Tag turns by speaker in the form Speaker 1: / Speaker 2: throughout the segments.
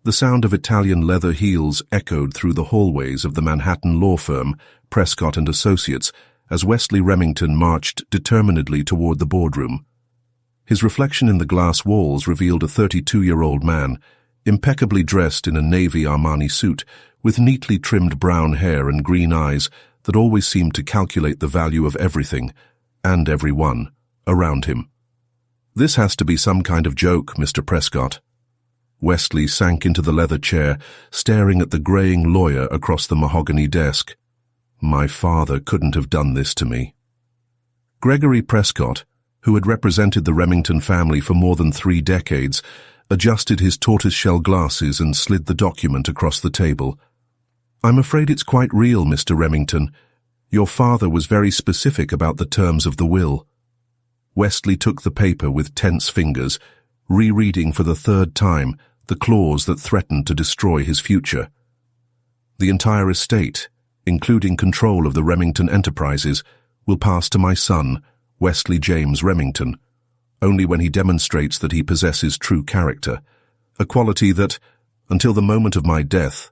Speaker 1: The sound of Italian leather heels echoed through the hallways of the Manhattan law firm, Prescott and Associates, as Wesley Remington marched determinedly toward the boardroom. His reflection in the glass walls revealed a 32-year-old man, impeccably dressed in a navy Armani suit, with neatly trimmed brown hair and green eyes that always seemed to calculate the value of everything, and everyone, around him. "This has to be some kind of joke, Mr. Prescott." Wesley sank into the leather chair, staring at the graying lawyer across the mahogany desk. "My father couldn't have done this to me." Gregory Prescott, who had represented the Remington family for more than 3 decades, adjusted his tortoiseshell glasses and slid the document across the table. "I'm afraid it's quite real, Mr. Remington. Your father was very specific about the terms of the will." Wesley took the paper with tense fingers, rereading for the 3rd time the clause that threatened to destroy his future. "The entire estate, including control of the Remington enterprises, will pass to my son, Wesley James Remington, only when he demonstrates that he possesses true character, a quality that, until the moment of my death,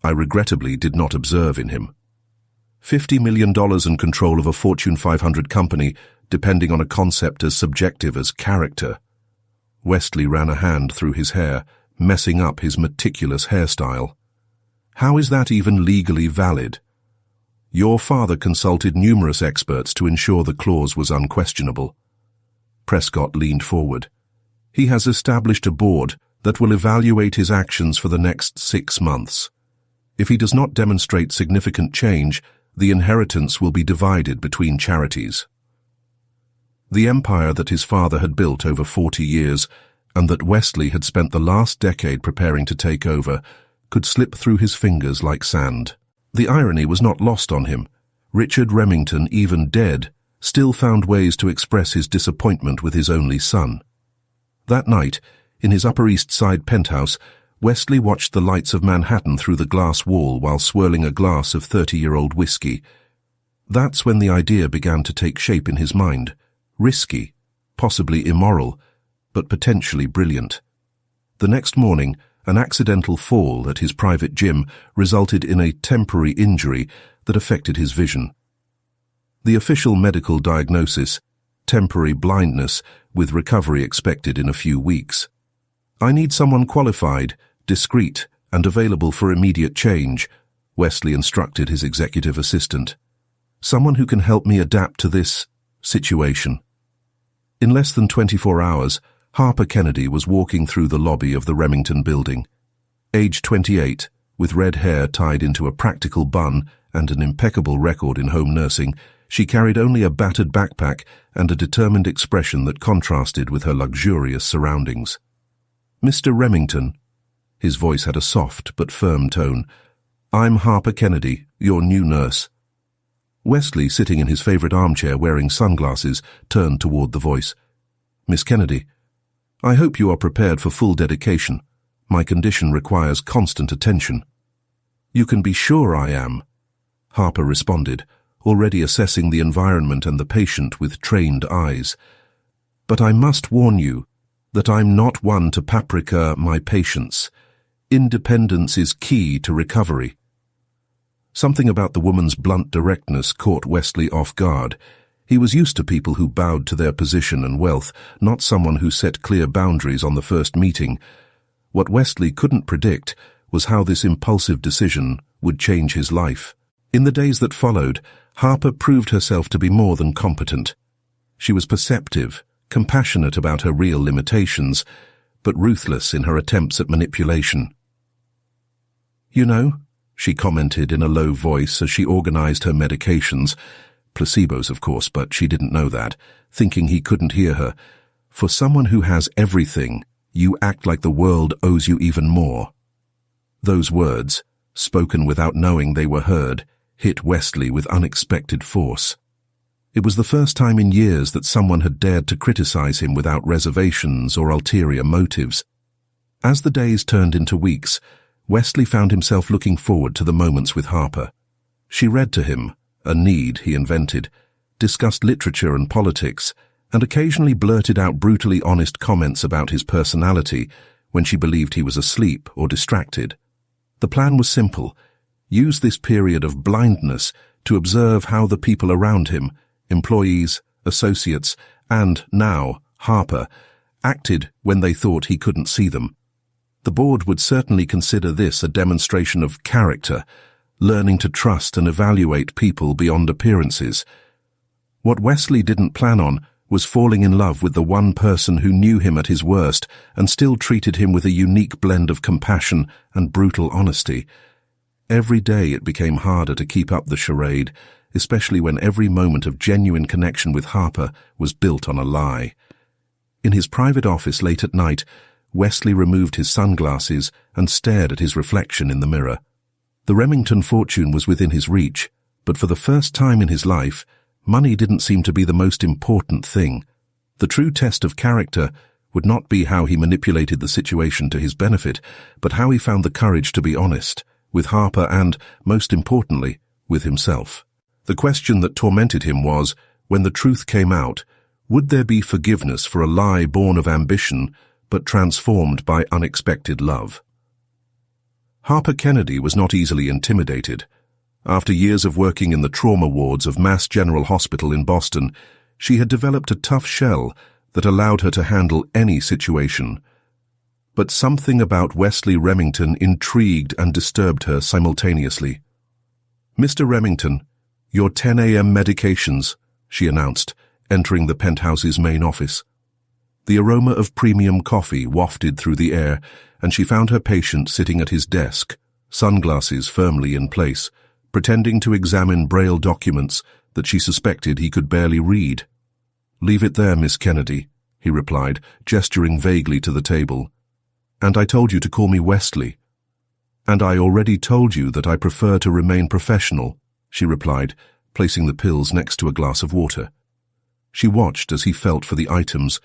Speaker 1: I regrettably did not observe in him. $50 million and control of a Fortune 500 company, depending on a concept as subjective as character." Wesley ran a hand through his hair, messing up his meticulous hairstyle. "How is that even legally valid?" "Your father consulted numerous experts to ensure the clause was unquestionable." Prescott leaned forward. "He has established a board that will evaluate his actions for the next 6 months. If he does not demonstrate significant change, the inheritance will be divided between charities." The empire that his father had built over 40 years, and that Wesley had spent the last decade preparing to take over, could slip through his fingers like sand. The irony was not lost on him. Richard Remington, even dead, still found ways to express his disappointment with his only son. That night, in his Upper East Side penthouse, Wesley watched the lights of Manhattan through the glass wall while swirling a glass of 30-year-old whiskey. That's when the idea began to take shape in his mind. Risky, possibly immoral, but potentially brilliant. The next morning, an accidental fall at his private gym resulted in a temporary injury that affected his vision. The official medical diagnosis, temporary blindness, with recovery expected in a few weeks. "I need someone qualified, discreet, and available for immediate change," Wesley instructed his executive assistant. "Someone who can help me adapt to this situation." In less than 24 hours, Harper Kennedy was walking through the lobby of the Remington building. Age 28, with red hair tied into a practical bun and an impeccable record in home nursing, she carried only a battered backpack and a determined expression that contrasted with her luxurious surroundings. "Mr. Remington," his voice had a soft but firm tone, "I'm Harper Kennedy, your new nurse." Wesley, sitting in his favorite armchair wearing sunglasses, turned toward the voice. "Miss Kennedy, I hope you are prepared for full dedication. My condition requires constant attention." "You can be sure I am," Harper responded, already assessing the environment and the patient with trained eyes. "But I must warn you that I'm not one to paprika my patients. Independence is key to recovery." Something about the woman's blunt directness caught Wesley off guard. He was used to people who bowed to their position and wealth, not someone who set clear boundaries on the first meeting. What Wesley couldn't predict was how this impulsive decision would change his life. In the days that followed, Harper proved herself to be more than competent. She was perceptive, compassionate about her real limitations, but ruthless in her attempts at manipulation. "You know," she commented in a low voice as she organized her medications, placebos of course, but she didn't know that, thinking he couldn't hear her, "for someone who has everything, you act like the world owes you even more." Those words, spoken without knowing they were heard, hit Wesley with unexpected force. It was the first time in years that someone had dared to criticize him without reservations or ulterior motives. As the days turned into weeks, Wesley found himself looking forward to the moments with Harper. She read to him, a need he invented, discussed literature and politics, and occasionally blurted out brutally honest comments about his personality, when she believed he was asleep or distracted. The plan was simple: use this period of blindness to observe how the people around him, employees, associates, and, now, Harper, acted when they thought he couldn't see them. The board would certainly consider this a demonstration of character, learning to trust and evaluate people beyond appearances. What Wesley didn't plan on was falling in love with the one person who knew him at his worst and still treated him with a unique blend of compassion and brutal honesty. Every day it became harder to keep up the charade, especially when every moment of genuine connection with Harper was built on a lie. In his private office late at night, Wesley removed his sunglasses and stared at his reflection in the mirror. The Remington fortune was within his reach, but for the first time in his life, money didn't seem to be the most important thing. The true test of character would not be how he manipulated the situation to his benefit, but how he found the courage to be honest, with Harper and, most importantly, with himself. The question that tormented him was, when the truth came out, would there be forgiveness for a lie born of ambition, but transformed by unexpected love? Harper Kennedy was not easily intimidated. After years of working in the trauma wards of Mass General Hospital in Boston, she had developed a tough shell that allowed her to handle any situation. But something about Wesley Remington intrigued and disturbed her simultaneously. "Mr. Remington, your 10 a.m. medications," she announced, entering the penthouse's main office. The aroma of premium coffee wafted through the air, and she found her patient sitting at his desk, sunglasses firmly in place, pretending to examine Braille documents that she suspected he could barely read. "Leave it there, Miss Kennedy," he replied, gesturing vaguely to the table. "And I told you to call me Wesley." "And I already told you that I prefer to remain professional," she replied, placing the pills next to a glass of water. She watched as he felt for the items,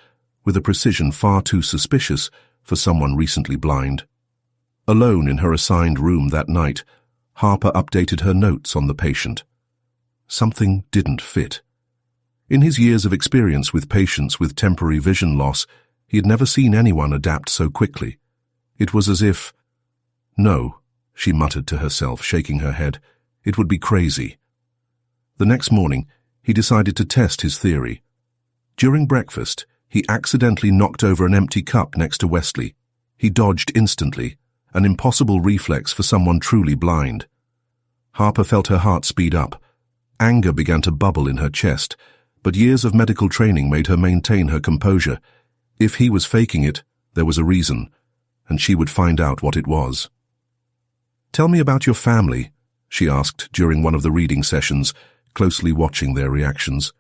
Speaker 1: with a precision far too suspicious for someone recently blind. Alone in her assigned room that night, Harper updated her notes on the patient. Something didn't fit. In his years of experience with patients with temporary vision loss, he had never seen anyone adapt so quickly. It was as if... "No," she muttered to herself, shaking her head. "It would be crazy." The next morning, he decided to test his theory. During breakfast, he accidentally knocked over an empty cup next to Wesley. He dodged instantly, an impossible reflex for someone truly blind. Harper felt her heart speed up. Anger began to bubble in her chest, but years of medical training made her maintain her composure. If he was faking it, there was a reason, and she would find out what it was. "Tell me about your family," she asked during one of the reading sessions, closely watching their reactions.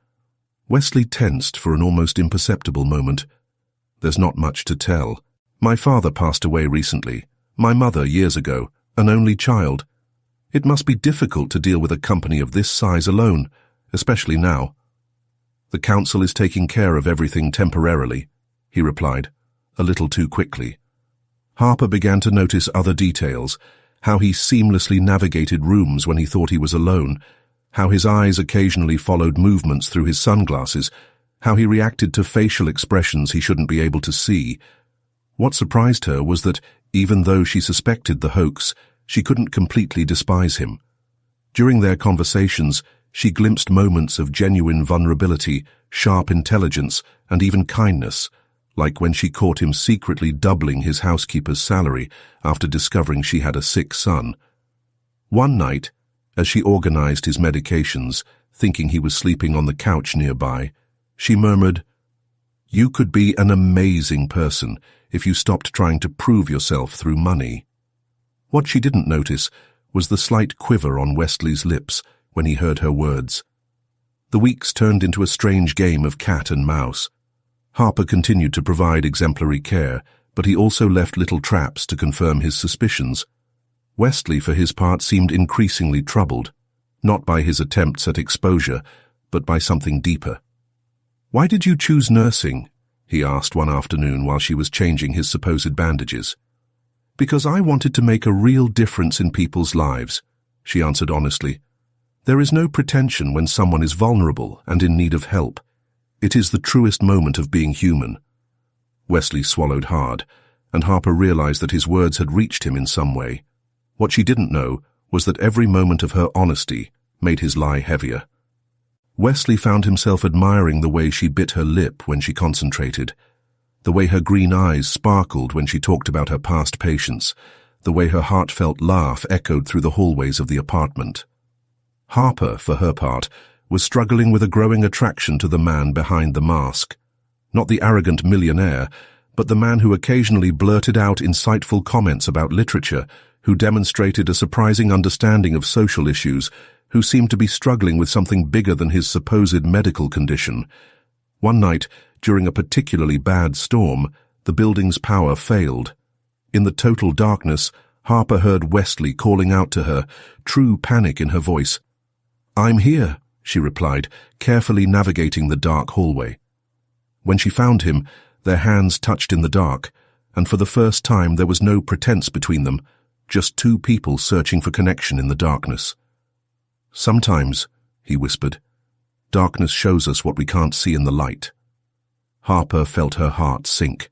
Speaker 1: Wesley tensed for an almost imperceptible moment. "There's not much to tell. My father passed away recently, my mother years ago, an only child. It must be difficult to deal with a company of this size alone, especially now." "The council is taking care of everything temporarily," he replied, a little too quickly. Harper began to notice other details, how he seamlessly navigated rooms when he thought he was alone, how his eyes occasionally followed movements through his sunglasses, how he reacted to facial expressions he shouldn't be able to see. What surprised her was that, even though she suspected the hoax, she couldn't completely despise him. During their conversations, she glimpsed moments of genuine vulnerability, sharp intelligence, and even kindness, like when she caught him secretly doubling his housekeeper's salary after discovering she had a sick son. One night, as she organized his medications, thinking he was sleeping on the couch nearby, she murmured, "You could be an amazing person if you stopped trying to prove yourself through money." What she didn't notice was the slight quiver on Wesley's lips when he heard her words. The weeks turned into a strange game of cat and mouse. Harper continued to provide exemplary care, but he also left little traps to confirm his suspicions. Wesley, for his part, seemed increasingly troubled, not by his attempts at exposure, but by something deeper. "Why did you choose nursing?" he asked one afternoon while she was changing his supposed bandages. "Because I wanted to make a real difference in people's lives," she answered honestly. "There is no pretension when someone is vulnerable and in need of help. It is the truest moment of being human." Wesley swallowed hard, and Harper realized that his words had reached him in some way. What she didn't know was that every moment of her honesty made his lie heavier. Wesley found himself admiring the way she bit her lip when she concentrated, the way her green eyes sparkled when she talked about her past patients, the way her heartfelt laugh echoed through the hallways of the apartment. Harper, for her part, was struggling with a growing attraction to the man behind the mask. Not the arrogant millionaire, but the man who occasionally blurted out insightful comments about literature, who demonstrated a surprising understanding of social issues, who seemed to be struggling with something bigger than his supposed medical condition. One night, during a particularly bad storm, the building's power failed. In the total darkness, Harper heard Wesley calling out to her, true panic in her voice. "I'm here," she replied, carefully navigating the dark hallway. When she found him, their hands touched in the dark, and for the first time there was no pretense between them, just two people searching for connection in the darkness. "Sometimes," he whispered, "darkness shows us what we can't see in the light." Harper felt her heart sink.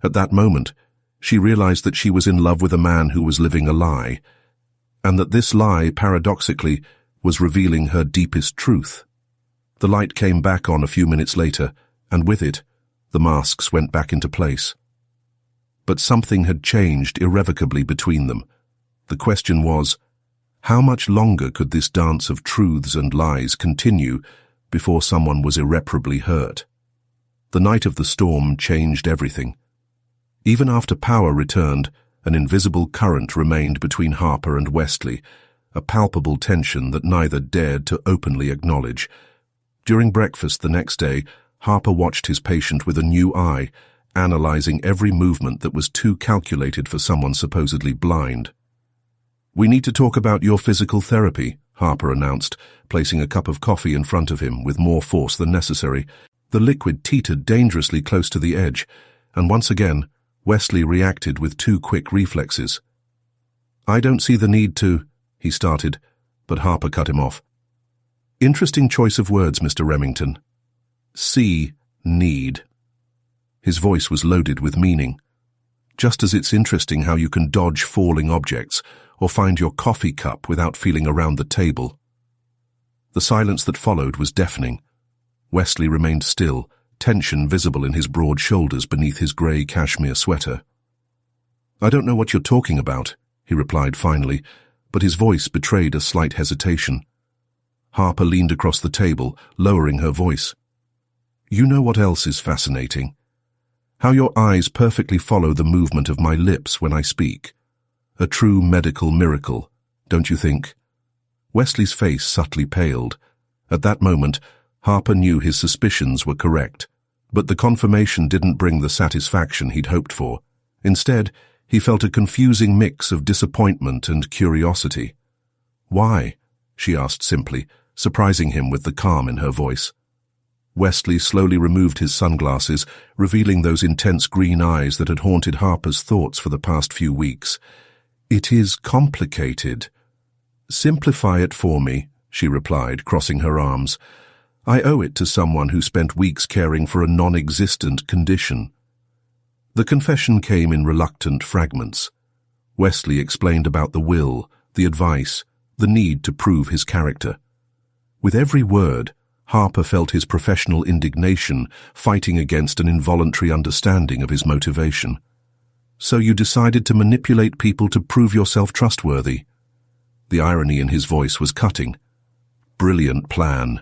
Speaker 1: At that moment, she realized that she was in love with a man who was living a lie, and that this lie, paradoxically, was revealing her deepest truth. The light came back on a few minutes later, and with it, the masks went back into place. But something had changed irrevocably between them. The question was, how much longer could this dance of truths and lies continue before someone was irreparably hurt? The night of the storm changed everything. Even after power returned, an invisible current remained between Harper and Wesley, a palpable tension that neither dared to openly acknowledge. During breakfast the next day, Harper watched his patient with a new eye, analyzing every movement that was too calculated for someone supposedly blind. "We need to talk about your physical therapy," Harper announced, placing a cup of coffee in front of him with more force than necessary. The liquid teetered dangerously close to the edge, and once again, Wesley reacted with two quick reflexes. "I don't see the need to," he started, but Harper cut him off. "Interesting choice of words, Mr. Remington. See need." His voice was loaded with meaning. Just as it's interesting how you can dodge falling objects or find your coffee cup without feeling around the table. The silence that followed was deafening. Wesley remained still, tension visible in his broad shoulders beneath his grey cashmere sweater. "I don't know what you're talking about," he replied finally, but his voice betrayed a slight hesitation. Harper leaned across the table, lowering her voice. "You know what else is fascinating? How your eyes perfectly follow the movement of my lips when I speak. A true medical miracle, don't you think?" Wesley's face subtly paled. At that moment, Harper knew his suspicions were correct, but the confirmation didn't bring the satisfaction he'd hoped for. Instead, he felt a confusing mix of disappointment and curiosity. "Why?" she asked simply, surprising him with the calm in her voice. Wesley slowly removed his sunglasses, revealing those intense green eyes that had haunted Harper's thoughts for the past few weeks. "It is complicated." "Simplify it for me," she replied, crossing her arms. "I owe it to someone who spent weeks caring for a non-existent condition." The confession came in reluctant fragments. Wesley explained about the will, the advice, the need to prove his character. With every word, Harper felt his professional indignation fighting against an involuntary understanding of his motivation. "So you decided to manipulate people to prove yourself trustworthy?" The irony in his voice was cutting. "Brilliant plan."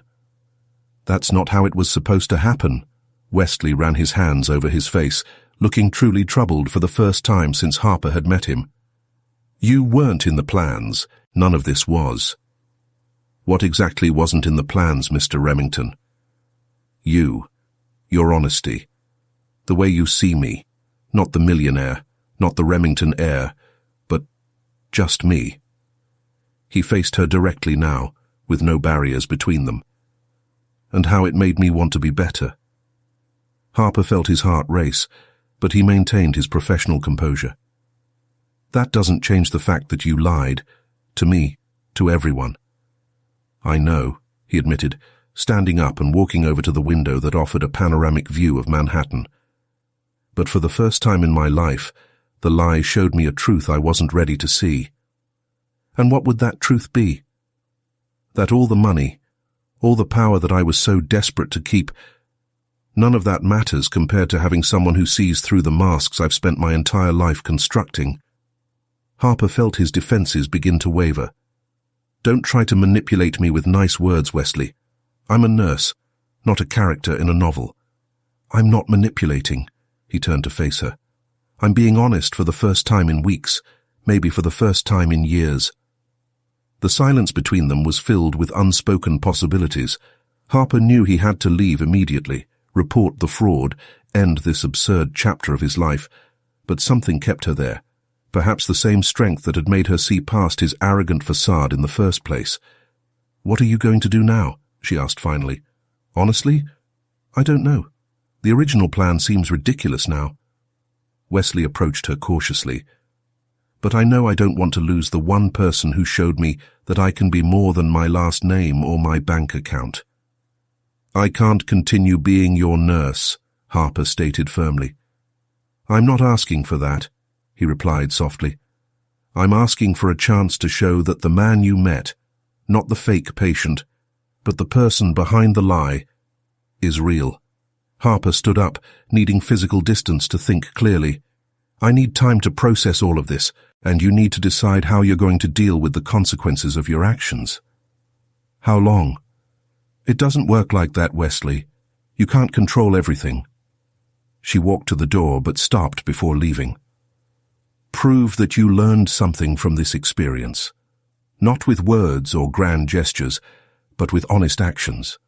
Speaker 1: "That's not how it was supposed to happen." Wesley ran his hands over his face, looking truly troubled for the first time since Harper had met him. "You weren't in the plans. None of this was." "What exactly wasn't in the plans, Mr. Remington?" "You. Your honesty. The way you see me. Not the millionaire, not the Remington heir, but just me." He faced her directly now, with no barriers between them. "And how it made me want to be better." Harper felt his heart race, but he maintained his professional composure. "That doesn't change the fact that you lied. To me, to everyone." "I know," he admitted, standing up and walking over to the window that offered a panoramic view of Manhattan. But for the first time in my life, the lie showed me a truth I wasn't ready to see. And what would that truth be? That all the money, all the power that I was so desperate to keep, none of that matters compared to having someone who sees through the masks I've spent my entire life constructing. Harper felt his defenses begin to waver. Don't try to manipulate me with nice words, Wesley. I'm a nurse, not a character in a novel. I'm not manipulating. He turned to face her. I'm being honest for the first time in weeks, maybe for the first time in years. The silence between them was filled with unspoken possibilities. Harper knew he had to leave immediately, report the fraud, end this absurd chapter of his life, but something kept her there. Perhaps the same strength that had made her see past his arrogant facade in the first place. What are you going to do now? She asked finally. Honestly, I don't know. The original plan seems ridiculous now. Wesley approached her cautiously. But I know I don't want to lose the one person who showed me that I can be more than my last name or my bank account. I can't continue being your nurse, Harper stated firmly. I'm not asking for that, he replied softly. I'm asking for a chance to show that the man you met, not the fake patient, but the person behind the lie, is real. Harper stood up, needing physical distance to think clearly. I need time to process all of this, and you need to decide how you're going to deal with the consequences of your actions. How long? It doesn't work like that, Wesley. You can't control everything. She walked to the door but stopped before leaving. Prove that you learned something from this experience. Not with words or grand gestures, but with honest actions.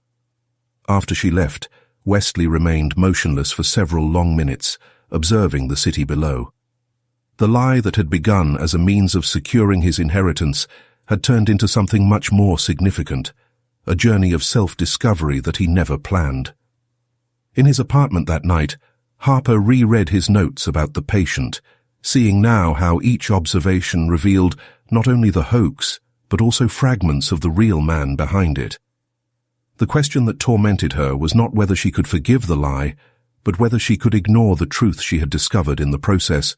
Speaker 1: After she left, Wesley remained motionless for several long minutes, observing the city below. The lie that had begun as a means of securing his inheritance had turned into something much more significant, a journey of self-discovery that he never planned. In his apartment that night, Harper reread his notes about the patient, seeing now how each observation revealed not only the hoax, but also fragments of the real man behind it. The question that tormented her was not whether she could forgive the lie, but whether she could ignore the truth she had discovered in the process,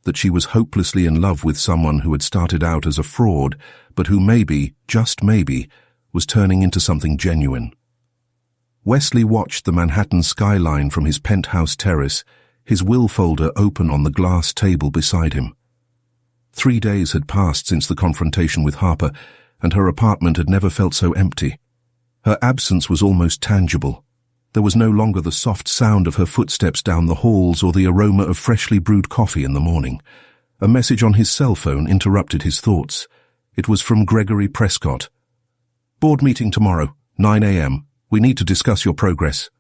Speaker 1: that she was hopelessly in love with someone who had started out as a fraud, but who maybe, just maybe, was turning into something genuine. Wesley watched the Manhattan skyline from his penthouse terrace, his will folder open on the glass table beside him. 3 days had passed since the confrontation with Harper, and her apartment had never felt so empty. Her absence was almost tangible. There was no longer the soft sound of her footsteps down the halls or the aroma of freshly brewed coffee in the morning. A message on his cell phone interrupted his thoughts. It was from Gregory Prescott. Board meeting tomorrow, 9 a.m. We need to discuss your progress.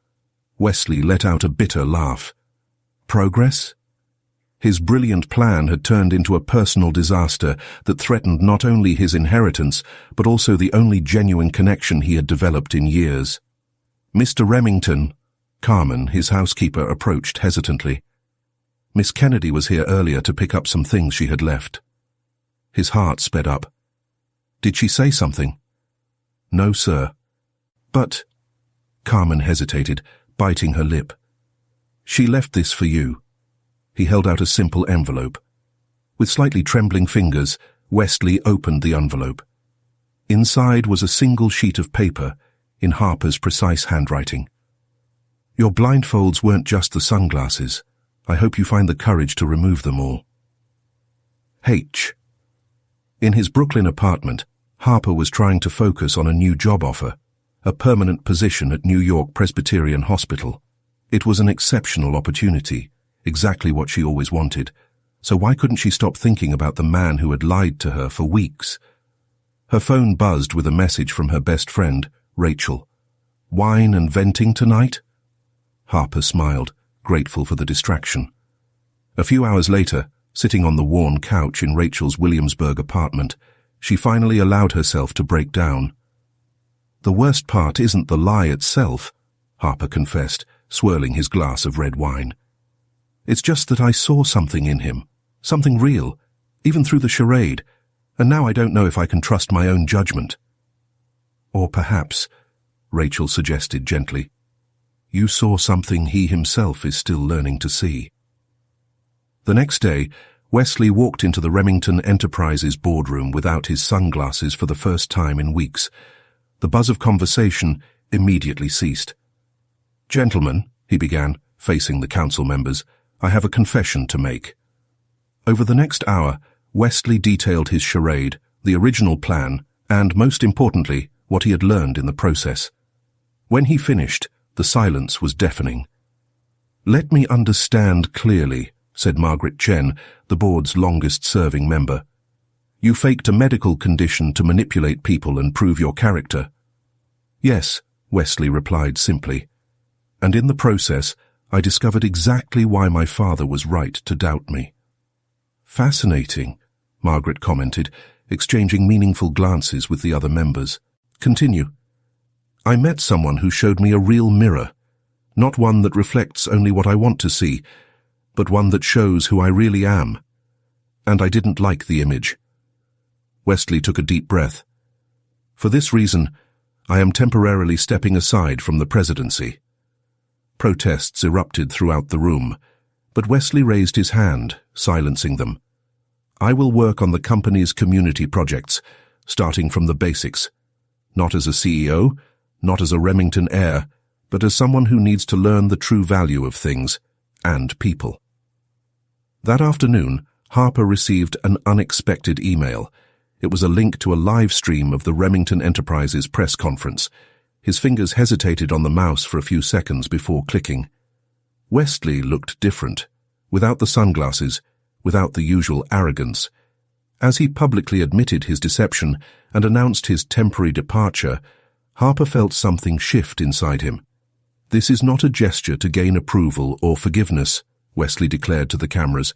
Speaker 1: Wesley let out a bitter laugh. Progress? His brilliant plan had turned into a personal disaster that threatened not only his inheritance, but also the only genuine connection he had developed in years. Mr. Remington, Carmen, his housekeeper, approached hesitantly. Miss Kennedy was here earlier to pick up some things she had left. His heart sped up. Did she say something? No, sir. But... Carmen hesitated, biting her lip. She left this for you. He held out a simple envelope. With slightly trembling fingers, Wesley opened the envelope. Inside was a single sheet of paper, in Harper's precise handwriting. Your blindfolds weren't just the sunglasses. I hope you find the courage to remove them all. H. In his Brooklyn apartment, Harper was trying to focus on a new job offer, a permanent position at New York Presbyterian Hospital. It was an exceptional opportunity, exactly what she always wanted, so why couldn't she stop thinking about the man who had lied to her for weeks? Her phone buzzed with a message from her best friend, Rachel. Wine and venting tonight? Harper smiled, grateful for the distraction. A few hours later, sitting on the worn couch in Rachel's Williamsburg apartment, she finally allowed herself to break down. The worst part isn't the lie itself, Harper confessed, swirling his glass of red wine. It's just that I saw something in him, something real, even through the charade, and now I don't know if I can trust my own judgment. Or perhaps, Rachel suggested gently, you saw something he himself is still learning to see. The next day, Wesley walked into the Remington Enterprises boardroom without his sunglasses for the first time in weeks. The buzz of conversation immediately ceased. "Gentlemen," he began, facing the council members, "I have a confession to make." Over the next hour, Wesley detailed his charade, the original plan, and, most importantly, what he had learned in the process. When he finished, the silence was deafening. "Let me understand clearly," said Margaret Chen, the board's longest-serving member. "You faked a medical condition to manipulate people and prove your character." "Yes," Wesley replied simply. "And in the process, I discovered exactly why my father was right to doubt me." "Fascinating," Margaret commented, exchanging meaningful glances with the other members. "Continue." "I met someone who showed me a real mirror, not one that reflects only what I want to see, but one that shows who I really am. And I didn't like the image." Wesley took a deep breath. "For this reason, I am temporarily stepping aside from the presidency." Protests erupted throughout the room, but Wesley raised his hand, silencing them. "I will work on the company's community projects, starting from the basics. Not as a CEO, not as a Remington heir, but as someone who needs to learn the true value of things and people." That afternoon, Harper received an unexpected email. It was a link to a live stream of the Remington Enterprises press conference. His fingers hesitated on the mouse for a few seconds before clicking. Wesley looked different, without the sunglasses, without the usual arrogance. As he publicly admitted his deception and announced his temporary departure, Harper felt something shift inside him. "This is not a gesture to gain approval or forgiveness," Wesley declared to the cameras.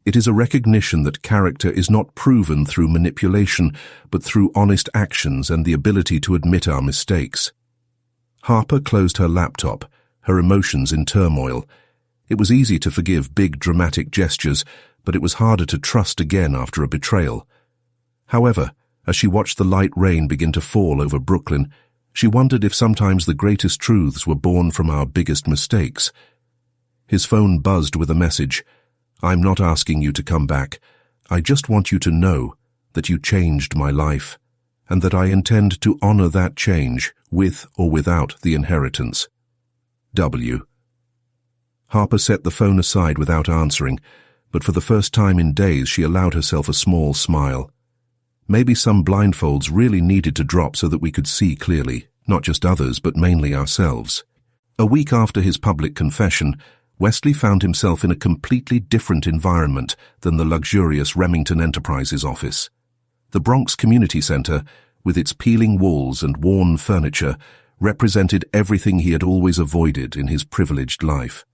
Speaker 1: "It is a recognition that character is not proven through manipulation, but through honest actions and the ability to admit our mistakes." Harper closed her laptop, her emotions in turmoil. It was easy to forgive big dramatic gestures, but it was harder to trust again after a betrayal. However, as she watched the light rain begin to fall over Brooklyn, she wondered if sometimes the greatest truths were born from our biggest mistakes. His phone buzzed with a message. "I'm not asking you to come back. I just want you to know that you changed my life, and that I intend to honor that change with or without the inheritance. W." Harper set the phone aside without answering, but for the first time in days she allowed herself a small smile. Maybe some blindfolds really needed to drop so that we could see clearly, not just others, but mainly ourselves. A week after his public confession, Wesley found himself in a completely different environment than the luxurious Remington Enterprises office. The Bronx Community Center, with its peeling walls and worn furniture, represented everything he had always avoided in his privileged life.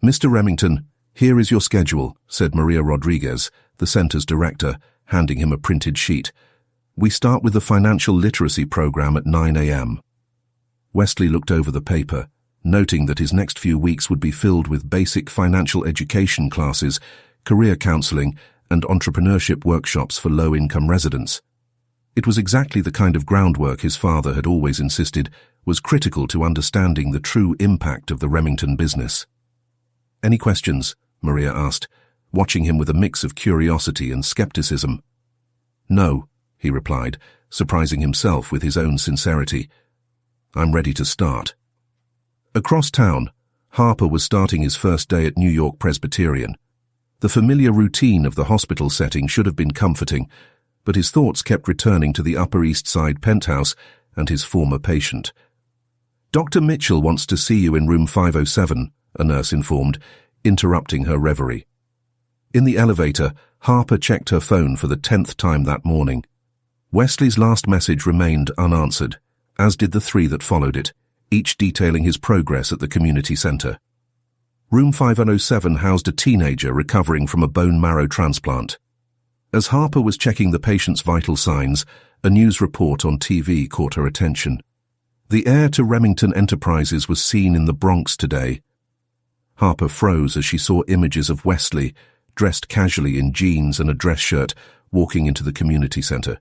Speaker 1: "Mr. Remington, here is your schedule," said Maria Rodriguez, the center's director, handing him a printed sheet. "We start with the financial literacy program at 9 a.m. Wesley looked over the paper, noting that his next few weeks would be filled with basic financial education classes, career counseling, and entrepreneurship workshops for low-income residents. It was exactly the kind of groundwork his father had always insisted was critical to understanding the true impact of the Remington business. "Any questions?" Maria asked, watching him with a mix of curiosity and skepticism. "No," he replied, surprising himself with his own sincerity. "I'm ready to start." Across town, Harper was starting his first day at New York Presbyterian. The familiar routine of the hospital setting should have been comforting, but his thoughts kept returning to the Upper East Side penthouse and his former patient. "Dr. Mitchell wants to see you in room 507, a nurse informed, interrupting her reverie. In the elevator, Harper checked her phone for the 10th time that morning. Wesley's last message remained unanswered, as did the 3 that followed it, each detailing his progress at the community center. Room 507 housed a teenager recovering from a bone marrow transplant. As Harper was checking the patient's vital signs, a news report on TV caught her attention. The heir to Remington Enterprises was seen in the Bronx today. Harper froze as she saw images of Wesley, dressed casually in jeans and a dress shirt, walking into the community center.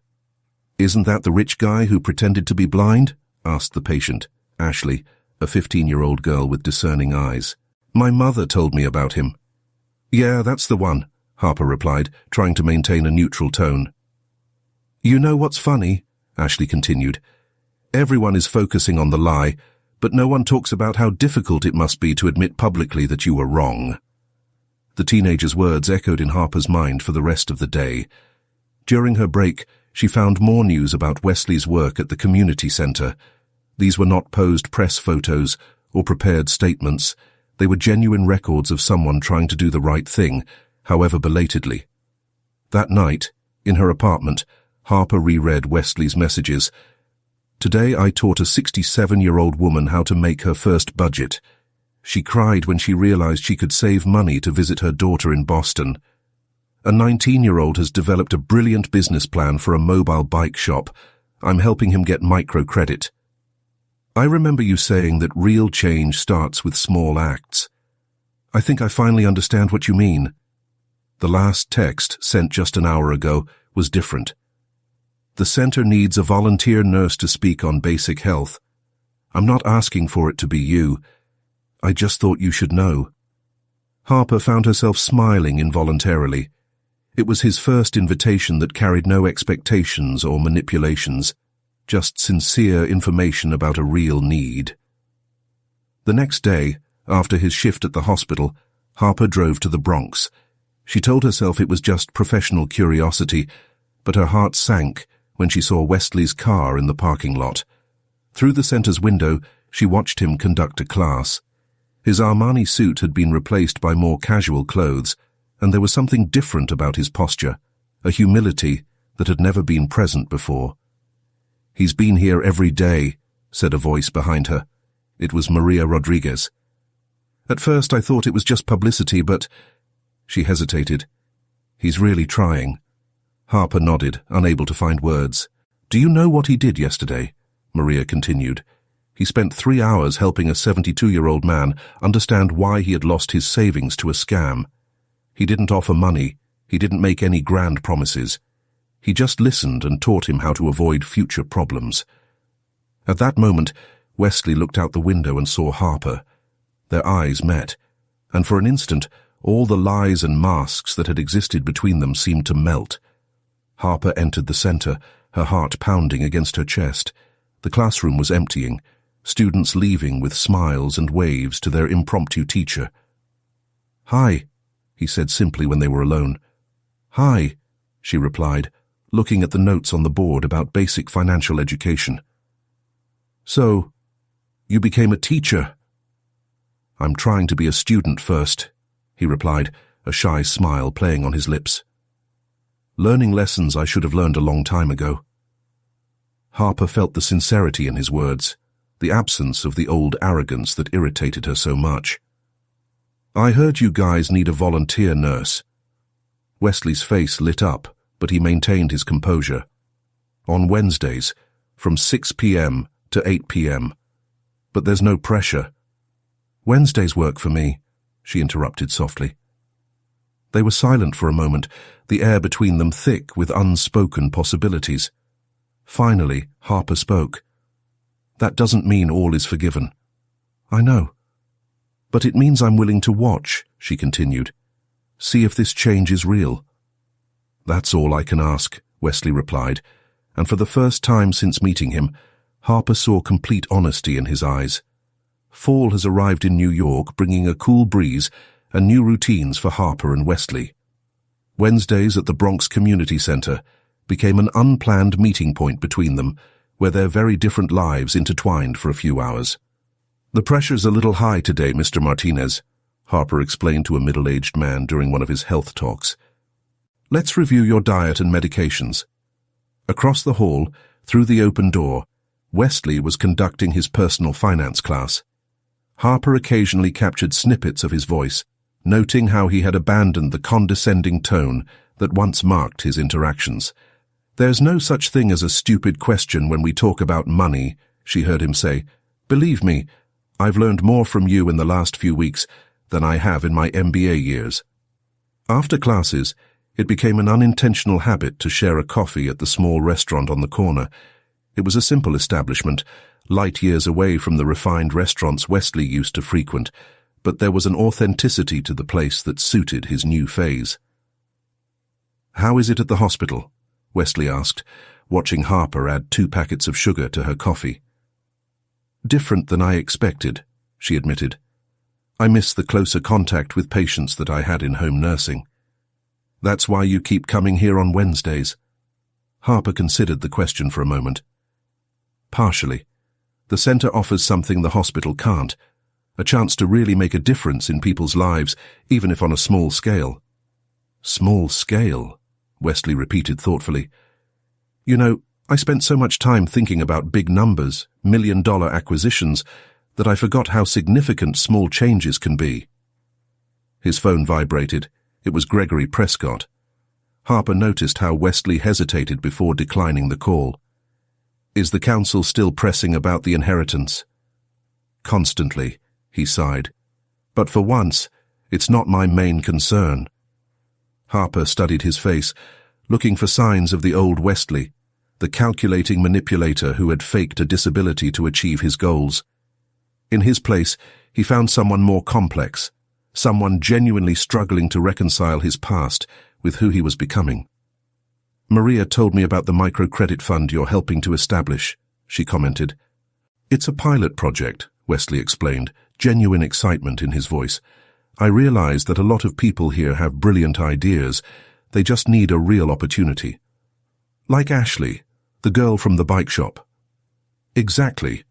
Speaker 1: "Isn't that the rich guy who pretended to be blind?" asked the patient, Ashley, a 15-year-old girl with discerning eyes. "My mother told me about him." Yeah, that's the one, Harper replied, trying to maintain a neutral tone. You know what's funny? Ashley continued. Everyone is focusing on the lie, but no one talks about how difficult it must be to admit publicly that you were wrong. The teenager's words echoed in Harper's mind for the rest of the day. During her break, she found more news about Wesley's work at the community center. These were not posed press photos or prepared statements. They were genuine records of someone trying to do the right thing, however belatedly. That night, in her apartment, Harper reread Wesley's messages. Today I taught a 67-year-old woman how to make her first budget. She cried when she realized she could save money to visit her daughter in Boston. A 19-year-old has developed a brilliant business plan for a mobile bike shop. I'm helping him get microcredit. I remember you saying that real change starts with small acts. I think I finally understand what you mean. The last text, sent just an hour ago, was different. The center needs a volunteer nurse to speak on basic health. I'm not asking for it to be you. I just thought you should know. Harper found herself smiling involuntarily. It was his first invitation that carried no expectations or manipulations, just sincere information about a real need. The next day, after his shift at the hospital, Harper drove to the Bronx. She told herself it was just professional curiosity, but her heart sank when she saw Wesley's car in the parking lot. Through the center's window, she watched him conduct a class. His Armani suit had been replaced by more casual clothes, and there was something different about his posture, a humility that had never been present before. He's been here every day, said a voice behind her. It was Maria Rodriguez. At first I thought it was just publicity, but... She hesitated. He's really trying. Harper nodded, unable to find words. Do you know what he did yesterday? Maria continued. He spent 3 hours helping a 72-year-old man understand why he had lost his savings to a scam. He didn't offer money. He didn't make any grand promises. He just listened and taught him how to avoid future problems. At that moment, Wesley looked out the window and saw Harper. Their eyes met, and for an instant, all the lies and masks that had existed between them seemed to melt. Harper entered the center, her heart pounding against her chest. The classroom was emptying, students leaving with smiles and waves to their impromptu teacher. Hi, he said simply when they were alone. Hi, she replied, looking at the notes on the board about basic financial education. So, you became a teacher? I'm trying to be a student first, he replied, a shy smile playing on his lips. Learning lessons I should have learned a long time ago. Harper felt the sincerity in his words, the absence of the old arrogance that irritated her so much. I heard you guys need a volunteer nurse. Wesley's face lit up, but he maintained his composure. On Wednesdays, from 6 p.m. to 8 p.m. But there's no pressure. Wednesdays work for me, she interrupted softly. They were silent for a moment, the air between them thick with unspoken possibilities. Finally, Harper spoke. That doesn't mean all is forgiven. I know. But it means I'm willing to watch, she continued. See if this change is real. That's all I can ask, Wesley replied, and for the first time since meeting him, Harper saw complete honesty in his eyes. Fall has arrived in New York, bringing a cool breeze and new routines for Harper and Wesley. Wednesdays at the Bronx Community Center became an unplanned meeting point between them, where their very different lives intertwined for a few hours. The pressure's a little high today, Mr. Martinez, Harper explained to a middle-aged man during one of his health talks. Let's review your diet and medications. Across the hall, through the open door, Wesley was conducting his personal finance class. Harper occasionally captured snippets of his voice, noting how he had abandoned the condescending tone that once marked his interactions. There's no such thing as a stupid question when we talk about money, she heard him say. Believe me, I've learned more from you in the last few weeks than I have in my MBA years. After classes, it became an unintentional habit to share a coffee at the small restaurant on the corner. It was a simple establishment, light years away from the refined restaurants Wesley used to frequent, but there was an authenticity to the place that suited his new phase. "How is it at the hospital?" Wesley asked, watching Harper add 2 packets of sugar to her coffee. "Different than I expected," she admitted. "I miss the closer contact with patients that I had in home nursing." "That's why you keep coming here on Wednesdays?" Harper considered the question for a moment. "Partially. The center offers something the hospital can't, a chance to really make a difference in people's lives, even if on a small scale." "Small scale," Wesley repeated thoughtfully. "You know, I spent so much time thinking about big numbers, million-dollar acquisitions, that I forgot how significant small changes can be." His phone vibrated. It was Gregory Prescott. Harper noticed how Wesley hesitated before declining the call. "Is the council still pressing about the inheritance?" "Constantly," he sighed. "But for once, it's not my main concern." Harper studied his face, looking for signs of the old Wesley, the calculating manipulator who had faked a disability to achieve his goals. In his place, he found someone more complex, someone genuinely struggling to reconcile his past with who he was becoming. "Maria told me about the microcredit fund you're helping to establish," she commented. "It's a pilot project," Wesley explained, genuine excitement in his voice. "I realize that a lot of people here have brilliant ideas. They just need a real opportunity. Like Ashley, the girl from the bike shop." "Exactly.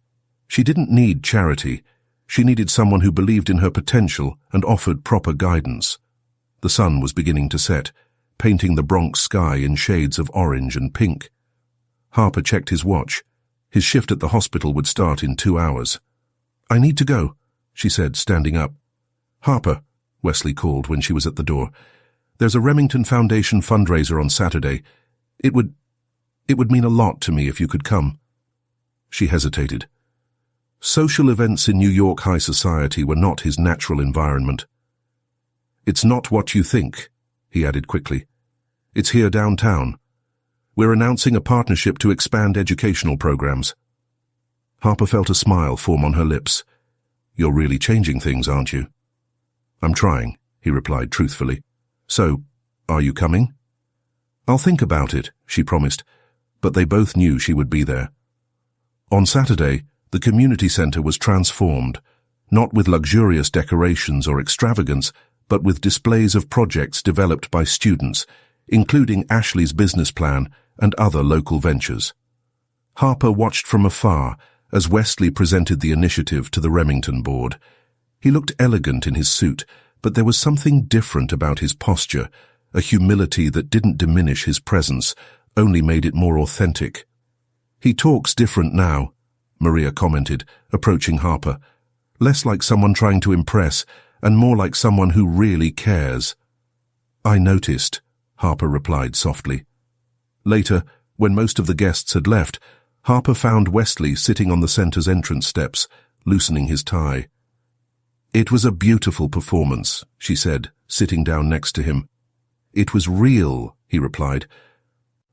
Speaker 1: She didn't need charity. She needed someone who believed in her potential and offered proper guidance." The sun was beginning to set, painting the Bronx sky in shades of orange and pink. Harper checked his watch. His shift at the hospital would start in 2 hours. "I need to go," she said, standing up. "Harper," Wesley called when she was at the door, "there's a Remington Foundation fundraiser on Saturday. It would mean a lot to me if you could come." She hesitated. Social events in New York high society were not his natural environment. "It's not what you think," he added quickly. "It's here downtown. We're announcing a partnership to expand educational programs." Harper felt a smile form on her lips. "You're really changing things, aren't you?" "I'm trying," he replied truthfully. "So, are you coming?" "I'll think about it," she promised, but they both knew she would be there. On Saturday, the community center was transformed, not with luxurious decorations or extravagance, but with displays of projects developed by students, including Ashley's business plan and other local ventures. Harper watched from afar as Wesley presented the initiative to the Remington board. He looked elegant in his suit, but there was something different about his posture, a humility that didn't diminish his presence, only made it more authentic. "He talks different now," Maria commented, approaching Harper. "Less like someone trying to impress, and more like someone who really cares." "I noticed," Harper replied softly. Later, when most of the guests had left, Harper found Wesley sitting on the center's entrance steps, loosening his tie. "It was a beautiful performance," she said, sitting down next to him. "It was real," he replied.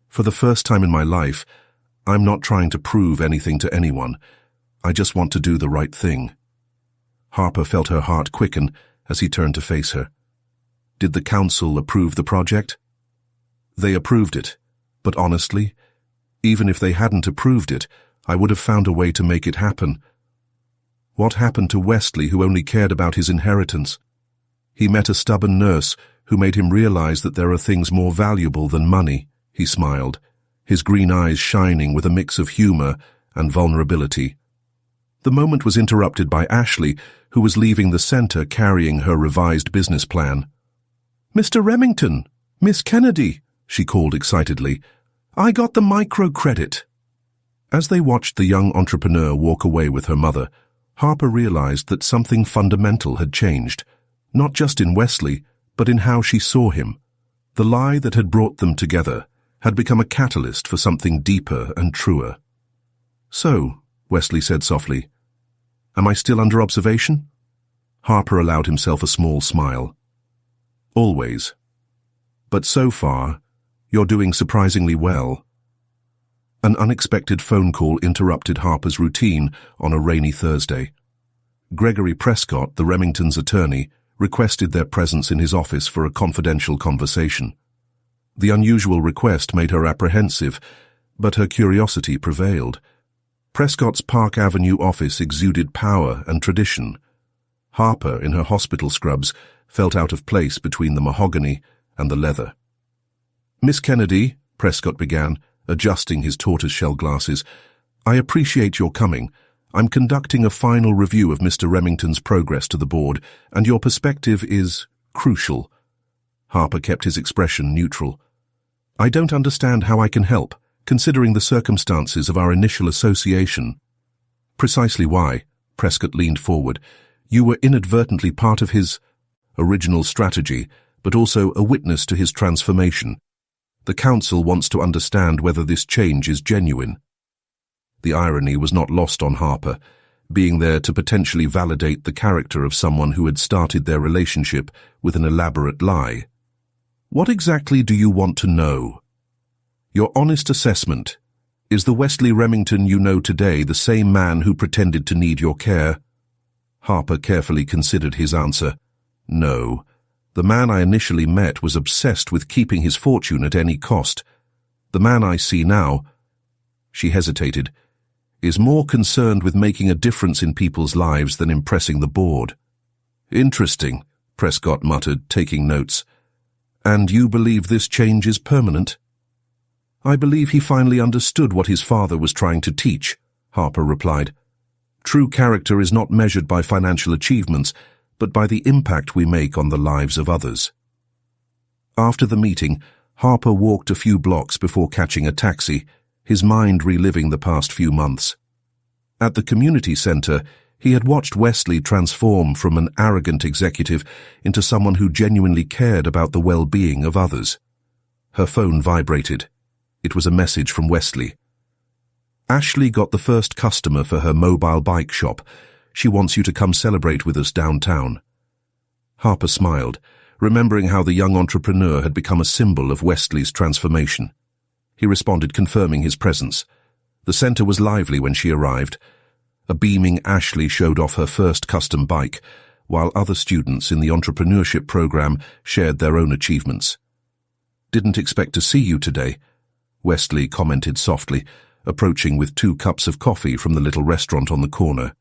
Speaker 1: "For the first time in my life, I'm not trying to prove anything to anyone. I just want to do the right thing." Harper felt her heart quicken as he turned to face her. "Did the council approve the project?" "They approved it, but honestly, even if they hadn't approved it, I would have found a way to make it happen." What happened to Wesley, who only cared about his inheritance? He met a stubborn nurse who made him realize that there are things more valuable than money. He smiled, his green eyes shining with a mix of humor and vulnerability. The moment was interrupted by Ashley, who was leaving the center carrying her revised business plan. "Mr. Remington, Miss Kennedy," she called excitedly. "I got the microcredit." As they watched the young entrepreneur walk away with her mother, Harper realized that something fundamental had changed, not just in Wesley, but in how she saw him. The lie that had brought them together had become a catalyst for something deeper and truer. "So," Wesley said softly, "am I still under observation?" Harper allowed himself a small smile. "Always. But so far, you're doing surprisingly well." An unexpected phone call interrupted Harper's routine on a rainy Thursday. Gregory Prescott, the Remingtons' attorney, requested their presence in his office for a confidential conversation. The unusual request made her apprehensive, but her curiosity prevailed. Prescott's Park Avenue office exuded power and tradition. Harper, in her hospital scrubs, felt out of place between the mahogany and the leather. "Miss Kennedy," Prescott began, adjusting his tortoiseshell glasses, "I appreciate your coming. I'm conducting a final review of Mr. Remington's progress to the board, and your perspective is crucial." Harper kept his expression neutral. "I don't understand how I can help, considering the circumstances of our initial association." "Precisely why," Prescott leaned forward. "You were inadvertently part of his original strategy, but also a witness to his transformation. The council wants to understand whether this change is genuine." The irony was not lost on Harper, being there to potentially validate the character of someone who had started their relationship with an elaborate lie. "What exactly do you want to know?" "Your honest assessment. Is the Wesley Remington you know today the same man who pretended to need your care?" Harper carefully considered his answer. "No. The man I initially met was obsessed with keeping his fortune at any cost. The man I see now," she hesitated, "is more concerned with making a difference in people's lives than impressing the board." "Interesting," Prescott muttered, taking notes. "And you believe this change is permanent?" "I believe he finally understood what his father was trying to teach," Harper replied. "True character is not measured by financial achievements, but by the impact we make on the lives of others." After the meeting, Harper walked a few blocks before catching a taxi, his mind reliving the past few months. At the community center, he had watched Wesley transform from an arrogant executive into someone who genuinely cared about the well-being of others. Her phone vibrated. It was a message from Wesley. "Ashley got the first customer for her mobile bike shop. She wants you to come celebrate with us downtown." Harper smiled, remembering how the young entrepreneur had become a symbol of Wesley's transformation. He responded, confirming his presence. The center was lively when she arrived. A beaming Ashley showed off her first custom bike, while other students in the entrepreneurship program shared their own achievements. "Didn't expect to see you today," Wesley commented softly, approaching with 2 cups of coffee from the little restaurant on the corner.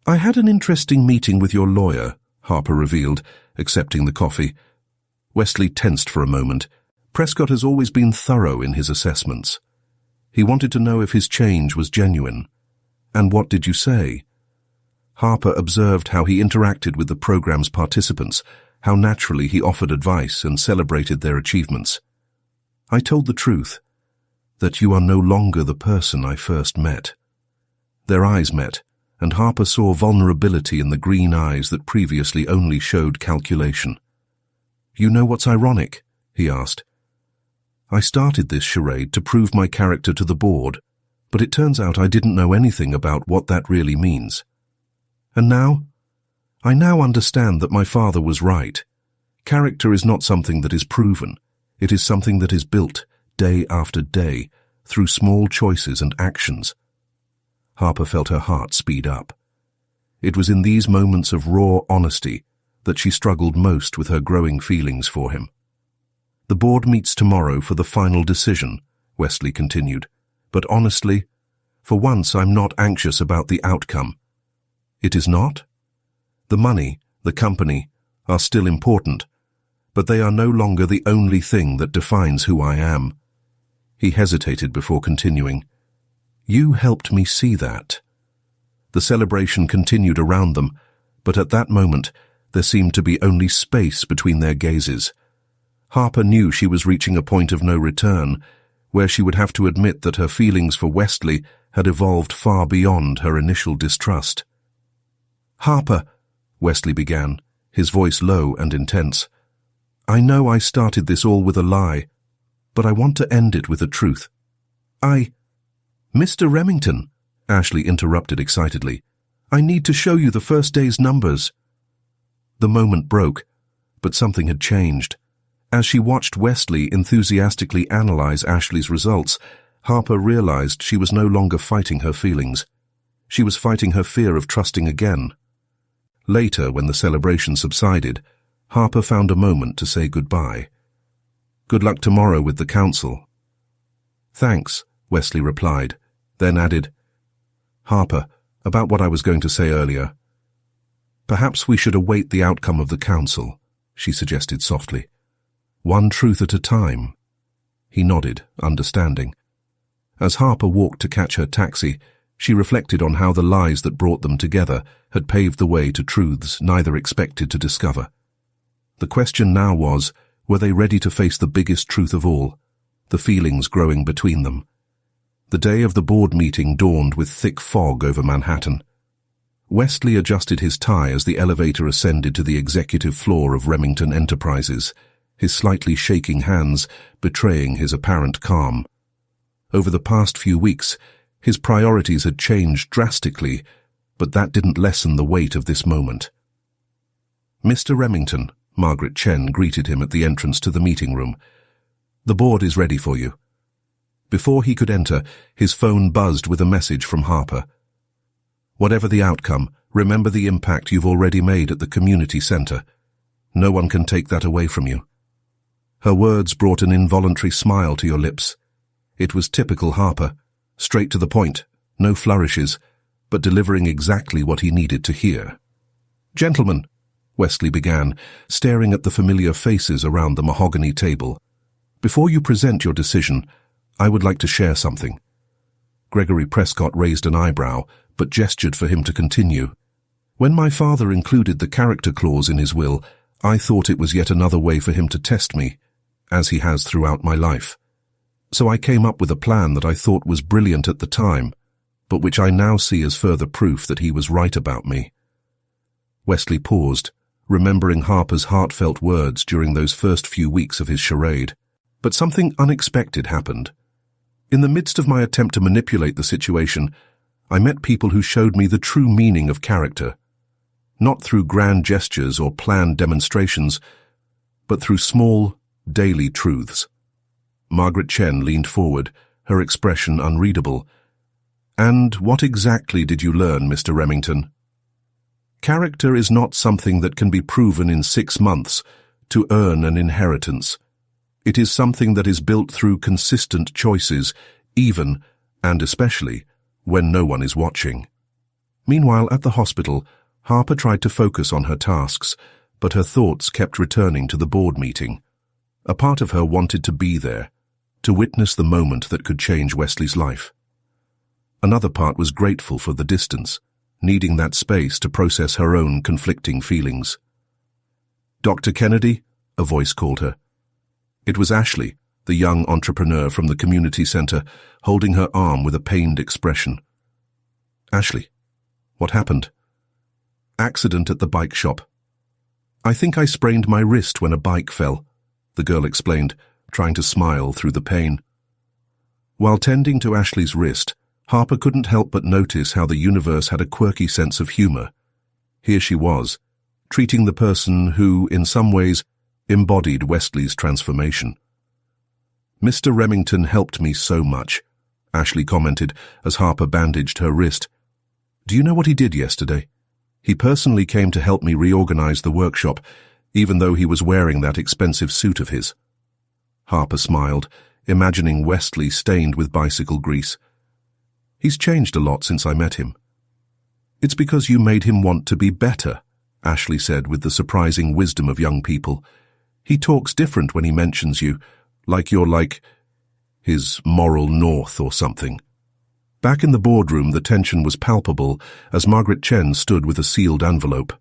Speaker 1: "I had an interesting meeting with your lawyer," Harper revealed, accepting the coffee. Wesley tensed for a moment. Prescott has always been thorough in his assessments. He wanted to know if his change was genuine. "And what did you say?" Harper observed how he interacted with the program's participants, how naturally he offered advice and celebrated their achievements. "I told the truth, that you are no longer the person I first met." Their eyes met, and Harper saw vulnerability in the green eyes that previously only showed calculation. "You know what's ironic?" he asked. "I started this charade to prove my character to the board, but it turns out I didn't know anything about what that really means. And now? I now understand that my father was right. Character is not something that is proven. It is something that is built, day after day, through small choices and actions." Harper felt her heart speed up. It was in these moments of raw honesty that she struggled most with her growing feelings for him. "The board meets tomorrow for the final decision," Wesley continued. "But honestly, for once I'm not anxious about the outcome." "It is not?" "The money, the company, are still important, but they are no longer the only thing that defines who I am." He hesitated before continuing. "You helped me see that." The celebration continued around them, but at that moment there seemed to be only space between their gazes. Harper knew she was reaching a point of no return, where she would have to admit that her feelings for Wesley had evolved far beyond her initial distrust. "Harper," Wesley began, his voice low and intense, "I know I started this all with a lie, but I want to end it with a truth. Mr. Remington," Ashley interrupted excitedly, "I need to show you the first day's numbers." The moment broke, but something had changed. As she watched Wesley enthusiastically analyze Ashley's results, Harper realized she was no longer fighting her feelings. She was fighting her fear of trusting again. Later, when the celebration subsided, Harper found a moment to say goodbye. "Good luck tomorrow with the council." "Thanks," Wesley replied, then added, "Harper, about what I was going to say earlier. Perhaps we should await the outcome of the council," she suggested softly. "One truth at a time." He nodded, understanding. As Harper walked to catch her taxi, she reflected on how the lies that brought them together had paved the way to truths neither expected to discover. The question now was, were they ready to face the biggest truth of all, the feelings growing between them? The day of the board meeting dawned with thick fog over Manhattan. Wesley adjusted his tie as the elevator ascended to the executive floor of Remington Enterprises, his slightly shaking hands betraying his apparent calm. Over the past few weeks, his priorities had changed drastically, but that didn't lessen the weight of this moment. "Mr. Remington," Margaret Chen greeted him at the entrance to the meeting room. "The board is ready for you." Before he could enter, his phone buzzed with a message from Harper. "Whatever the outcome, remember the impact you've already made at the community center. No one can take that away from you." Her words brought an involuntary smile to your lips. It was typical Harper, straight to the point, no flourishes, but delivering exactly what he needed to hear. "Gentlemen," Wesley began, staring at the familiar faces around the mahogany table. "Before you present your decision, I would like to share something." Gregory Prescott raised an eyebrow, but gestured for him to continue. "When my father included the character clause in his will, I thought it was yet another way for him to test me, as he has throughout my life. So I came up with a plan that I thought was brilliant at the time, but which I now see as further proof that he was right about me." Wesley paused, remembering Harper's heartfelt words during those first few weeks of his charade. But something unexpected happened. In the midst of my attempt to manipulate the situation, I met people who showed me the true meaning of character, not through grand gestures or planned demonstrations, but through small, daily truths. Margaret Chen leaned forward, her expression unreadable. "And what exactly did you learn, Mr. Remington?" "Character is not something that can be proven in 6 months to earn an inheritance. It is something that is built through consistent choices, even, and especially, when no one is watching." Meanwhile, at the hospital, Harper tried to focus on her tasks, but her thoughts kept returning to the board meeting. A part of her wanted to be there, to witness the moment that could change Wesley's life. Another part was grateful for the distance, needing that space to process her own conflicting feelings. "Dr. Kennedy," a voice called her. It was Ashley, the young entrepreneur from the community center, holding her arm with a pained expression. "Ashley, what happened?" "Accident at the bike shop. I think I sprained my wrist when a bike fell," the girl explained, trying to smile through the pain. While tending to Ashley's wrist, Harper couldn't help but notice how the universe had a quirky sense of humor. Here she was, treating the person who, in some ways, embodied Wesley's transformation. "Mr. Remington helped me so much," Ashley commented as Harper bandaged her wrist. "Do you know what he did yesterday? He personally came to help me reorganize the workshop, even though he was wearing that expensive suit of his." Harper smiled, imagining Wesley stained with bicycle grease. "He's changed a lot since I met him." "It's because you made him want to be better," Ashley said with the surprising wisdom of young people. "He talks different when he mentions you, like you're like his moral north or something." Back in the boardroom, the tension was palpable as Margaret Chen stood with a sealed envelope.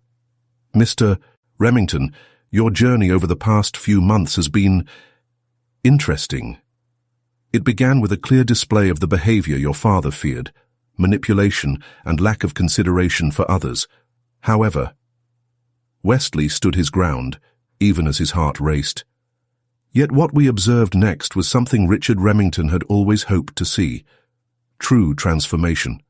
Speaker 1: "Mr. Remington, your journey over the past few months has been interesting. It began with a clear display of the behavior your father feared, manipulation and lack of consideration for others. However, Wesley stood his ground, even as his heart raced. Yet what we observed next was something Richard Remington had always hoped to see: true transformation,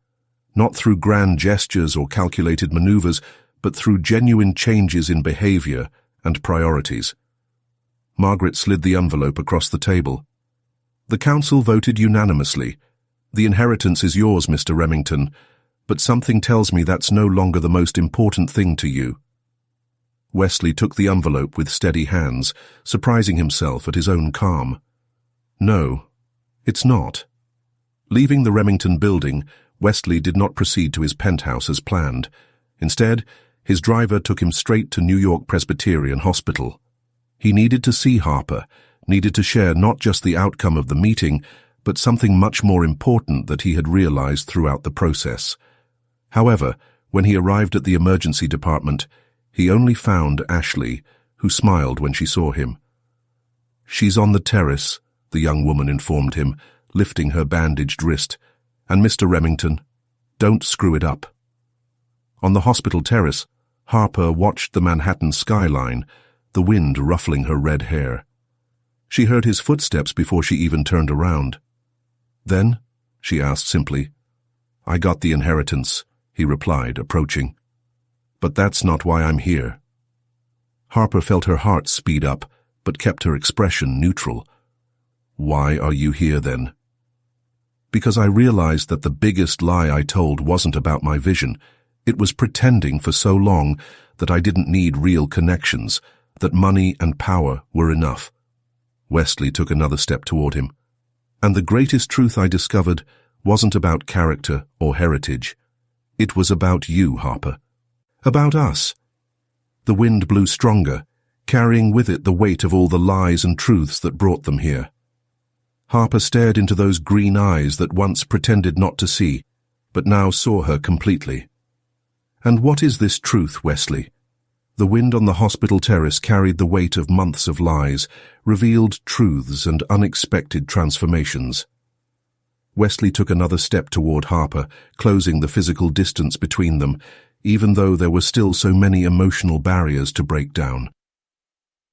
Speaker 1: not through grand gestures or calculated maneuvers, but through genuine changes in behavior and priorities. Margaret slid the envelope across the table. "The council voted unanimously. The inheritance is yours, Mr. Remington, but something tells me that's no longer the most important thing to you." Wesley took the envelope with steady hands, surprising himself at his own calm. "No, it's not." Leaving the Remington building, Wesley did not proceed to his penthouse as planned. Instead, his driver took him straight to New York Presbyterian Hospital. He needed to see Harper, needed to share not just the outcome of the meeting, but something much more important that he had realized throughout the process. However, when he arrived at the emergency department, he only found Ashley, who smiled when she saw him. "She's on the terrace," the young woman informed him, lifting her bandaged wrist. "And Mr. Remington, don't screw it up." On the hospital terrace, Harper watched the Manhattan skyline, the wind ruffling her red hair. She heard his footsteps before she even turned around. "Then?" she asked simply. "I got the inheritance," he replied, approaching. "But that's not why I'm here." Harper felt her heart speed up, but kept her expression neutral. "Why are you here then?" "Because I realized that the biggest lie I told wasn't about my vision. It was pretending for so long that I didn't need real connections, that money and power were enough." Wesley took another step toward him. "And the greatest truth I discovered wasn't about character or heritage. It was about you, Harper. About us." The wind blew stronger, carrying with it the weight of all the lies and truths that brought them here. Harper stared into those green eyes that once pretended not to see, but now saw her completely. "And what is this truth, Wesley?" The wind on the hospital terrace carried the weight of months of lies, revealed truths and unexpected transformations. Wesley took another step toward Harper, closing the physical distance between them, even though there were still so many emotional barriers to break down.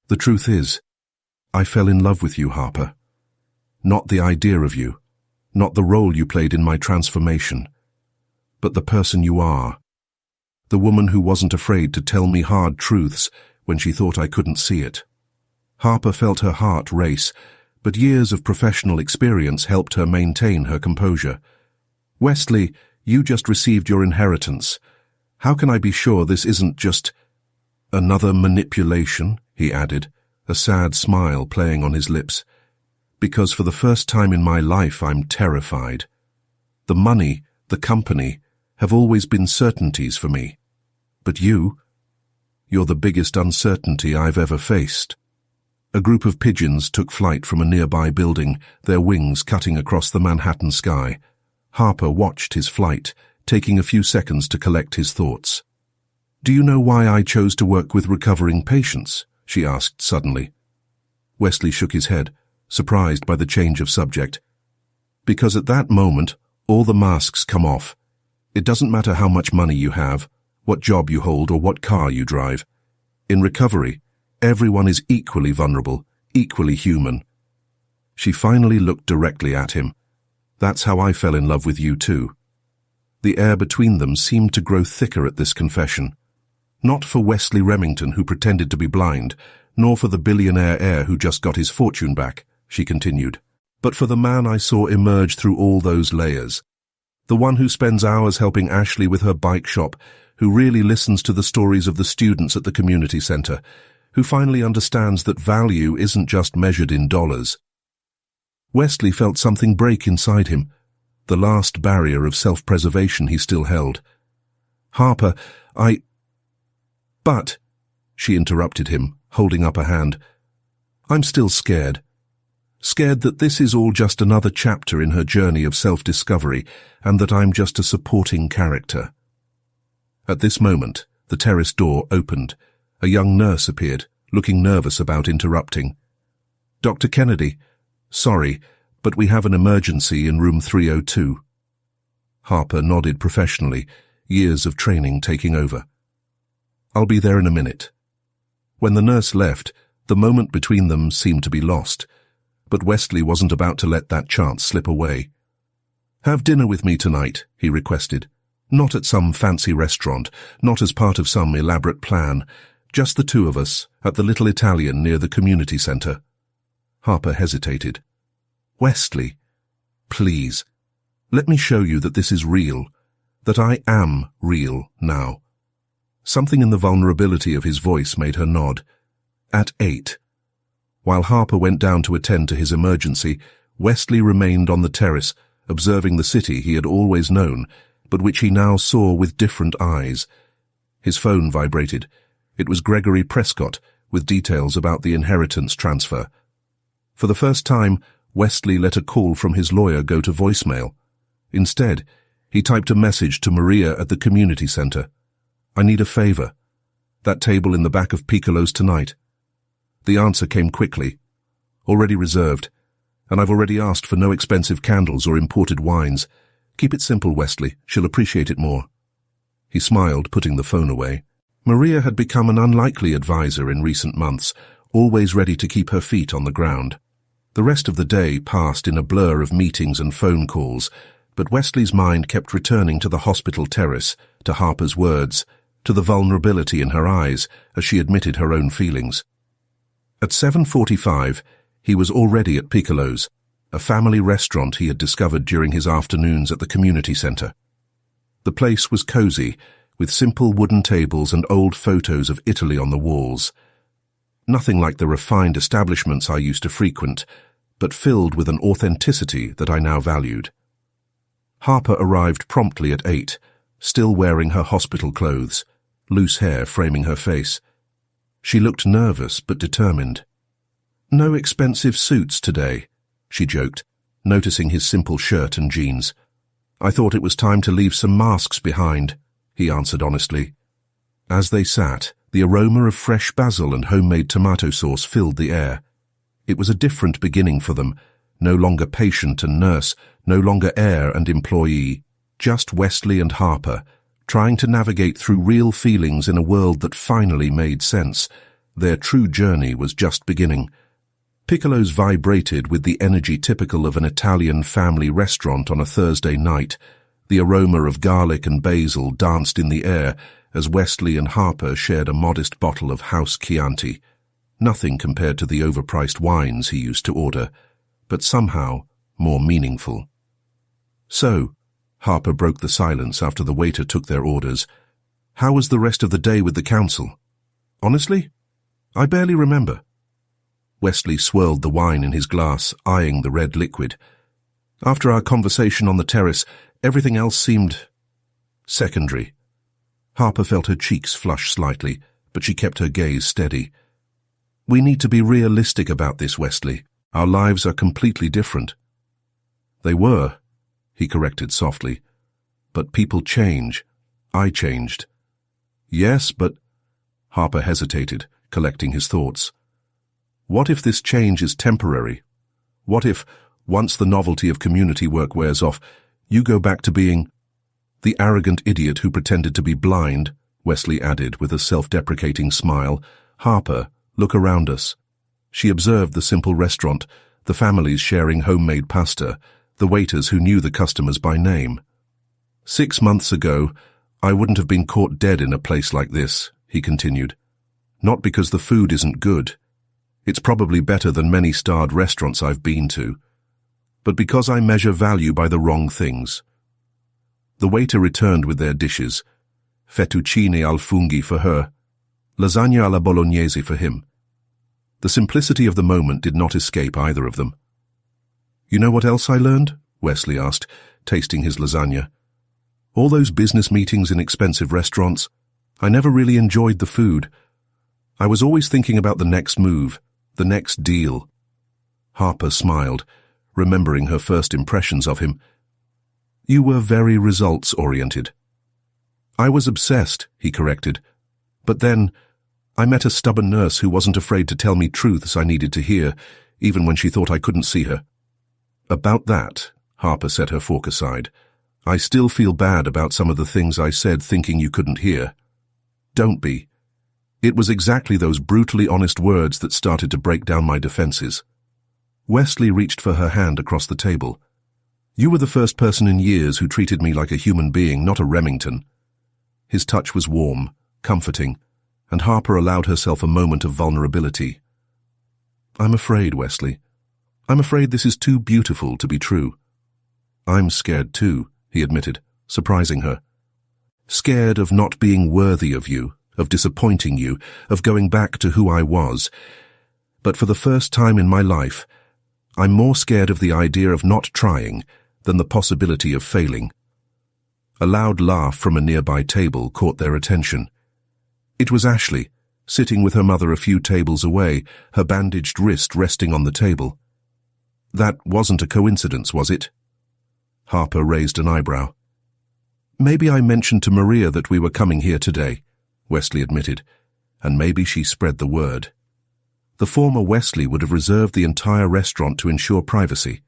Speaker 1: "The truth is, I fell in love with you, Harper. Not the idea of you, not the role you played in my transformation, but the person you are. The woman who wasn't afraid to tell me hard truths when she thought I couldn't see it." Harper felt her heart race, but years of professional experience helped her maintain her composure. "Wesley, you just received your inheritance. How can I be sure this isn't just another manipulation?" he added, a sad smile playing on his lips. "Because for the first time in my life I'm terrified. The money, the company, have always been certainties for me. But you're the biggest uncertainty I've ever faced." A group of pigeons took flight from a nearby building, their wings cutting across the Manhattan sky. Harper watched his flight, taking a few seconds to collect his thoughts. "Do you know why I chose to work with recovering patients?" she asked suddenly. Wesley shook his head, surprised by the change of subject. "Because at that moment, all the masks come off. It doesn't matter how much money you have, what job you hold, or what car you drive. In recovery, everyone is equally vulnerable, equally human." She finally looked directly at him. "That's how I fell in love with you too." The air between them seemed to grow thicker at this confession. Not for Wesley Remington, who pretended to be blind, nor for the billionaire heir who just got his fortune back, she continued, but for the man I saw emerge through all those layers. The one who spends hours helping Ashley with her bike shop, who really listens to the stories of the students at the community center, who finally understands that value isn't just measured in dollars. Wesley felt something break inside him, the last barrier of self-preservation he still held. "Harper, But," she interrupted him, holding up a hand, "I'm still scared. Scared that this is all just another chapter in her journey of self-discovery, and that I'm just a supporting character." At this moment, the terrace door opened. A young nurse appeared, looking nervous about interrupting. "Dr. Kennedy, sorry, but we have an emergency in room 302. Harper nodded professionally, years of training taking over. "I'll be there in a minute." When the nurse left, the moment between them seemed to be lost, but Wesley wasn't about to let that chance slip away. "Have dinner with me tonight," he requested. "Not at some fancy restaurant, not as part of some elaborate plan, just the two of us at the little Italian near the community center." Harper hesitated. "Wesley, please, let me show you that this is real, That I am real now. Something in the vulnerability of his voice made her nod. At 8. While Harper went down to attend to his emergency, Wesley remained on the terrace, observing the city he had always known, but which he now saw with different eyes. His phone vibrated. It was Gregory Prescott, with details about the inheritance transfer. For the first time, Wesley let a call from his lawyer go to voicemail. Instead, he typed a message to Maria at the community center. "I need a favor. That table in the back of Piccolo's tonight." The answer came quickly. "Already reserved, and I've already asked for no expensive candles or imported wines. Keep it simple, Wesley. She'll appreciate it more." He smiled, putting the phone away. Maria had become an unlikely advisor in recent months, always ready to keep her feet on the ground. The rest of the day passed in a blur of meetings and phone calls, but Wesley's mind kept returning to the hospital terrace, to Harper's words, to the vulnerability in her eyes as she admitted her own feelings. At 7:45, he was already at Piccolo's, a family restaurant he had discovered during his afternoons at the community center. The place was cozy, with simple wooden tables and old photos of Italy on the walls. Nothing like the refined establishments I used to frequent, but filled with an authenticity that I now valued. Harper arrived promptly at 8, still wearing her hospital clothes, loose hair framing her face. She looked nervous but determined. "No expensive suits today," she joked, noticing his simple shirt and jeans. "I thought it was time to leave some masks behind," he answered honestly. As they sat, the aroma of fresh basil and homemade tomato sauce filled the air. It was a different beginning for them, no longer patient and nurse, no longer heir and employee, just Wesley and Harper, trying to navigate through real feelings in a world that finally made sense. Their true journey was just beginning. Piccolo's vibrated with the energy typical of an Italian family restaurant on a Thursday night. The aroma of garlic and basil danced in the air as Wesley and Harper shared a modest bottle of House Chianti. Nothing compared to the overpriced wines he used to order, but somehow more meaningful. "So," Harper broke the silence after the waiter took their orders, "how was the rest of the day with the council?" "Honestly, I barely remember." Wesley swirled the wine in his glass, eyeing the red liquid. "After our conversation on the terrace, everything else seemed secondary." Harper felt her cheeks flush slightly, but she kept her gaze steady. "We need to be realistic about this, Wesley. Our lives are completely different." "They were," he corrected softly. "But people change. I changed." "Yes, but—" Harper hesitated, collecting his thoughts. "What if this change is temporary? What if, once the novelty of community work wears off, you go back to being—" "The arrogant idiot who pretended to be blind," Wesley added with a self-deprecating smile. "Harper, look around us." She observed the simple restaurant, the families sharing homemade pasta, the waiters who knew the customers by name. "6 months ago, I wouldn't have been caught dead in a place like this," he continued. "Not because the food isn't good. It's probably better than many starred restaurants I've been to. But because I measure value by the wrong things." The waiter returned with their dishes. Fettuccine al funghi for her, lasagna alla bolognese for him. The simplicity of the moment did not escape either of them. "You know what else I learned?" Wesley asked, tasting his lasagna. "All those business meetings in expensive restaurants, I never really enjoyed the food. I was always thinking about the next move, the next deal." Harper smiled, remembering her first impressions of him. "You were very results-oriented." "I was obsessed," he corrected. "But then, I met a stubborn nurse who wasn't afraid to tell me truths I needed to hear, even when she thought I couldn't see her." "About that," Harper set her fork aside, "I still feel bad about some of the things I said thinking you couldn't hear." "Don't be. It was exactly those brutally honest words that started to break down my defenses." Wesley reached for her hand across the table. "You were the first person in years who treated me like a human being, not a Remington." His touch was warm, comforting, and Harper allowed herself a moment of vulnerability. "I'm afraid, Wesley. I'm afraid this is too beautiful to be true." "I'm scared too," he admitted, surprising her. Scared of not being worthy of you, of disappointing you, of going back to who I was. But for the first time in my life, I'm more scared of the idea of not trying than the possibility of failing. A loud laugh from a nearby table caught their attention. It was Ashley, sitting with her mother a few tables away, her bandaged wrist resting on the table. That wasn't a coincidence, was it? Harper raised an eyebrow. Maybe I mentioned to Maria that we were coming here today, Wesley admitted, and maybe she spread the word. The former Wesley would have reserved the entire restaurant to ensure privacy.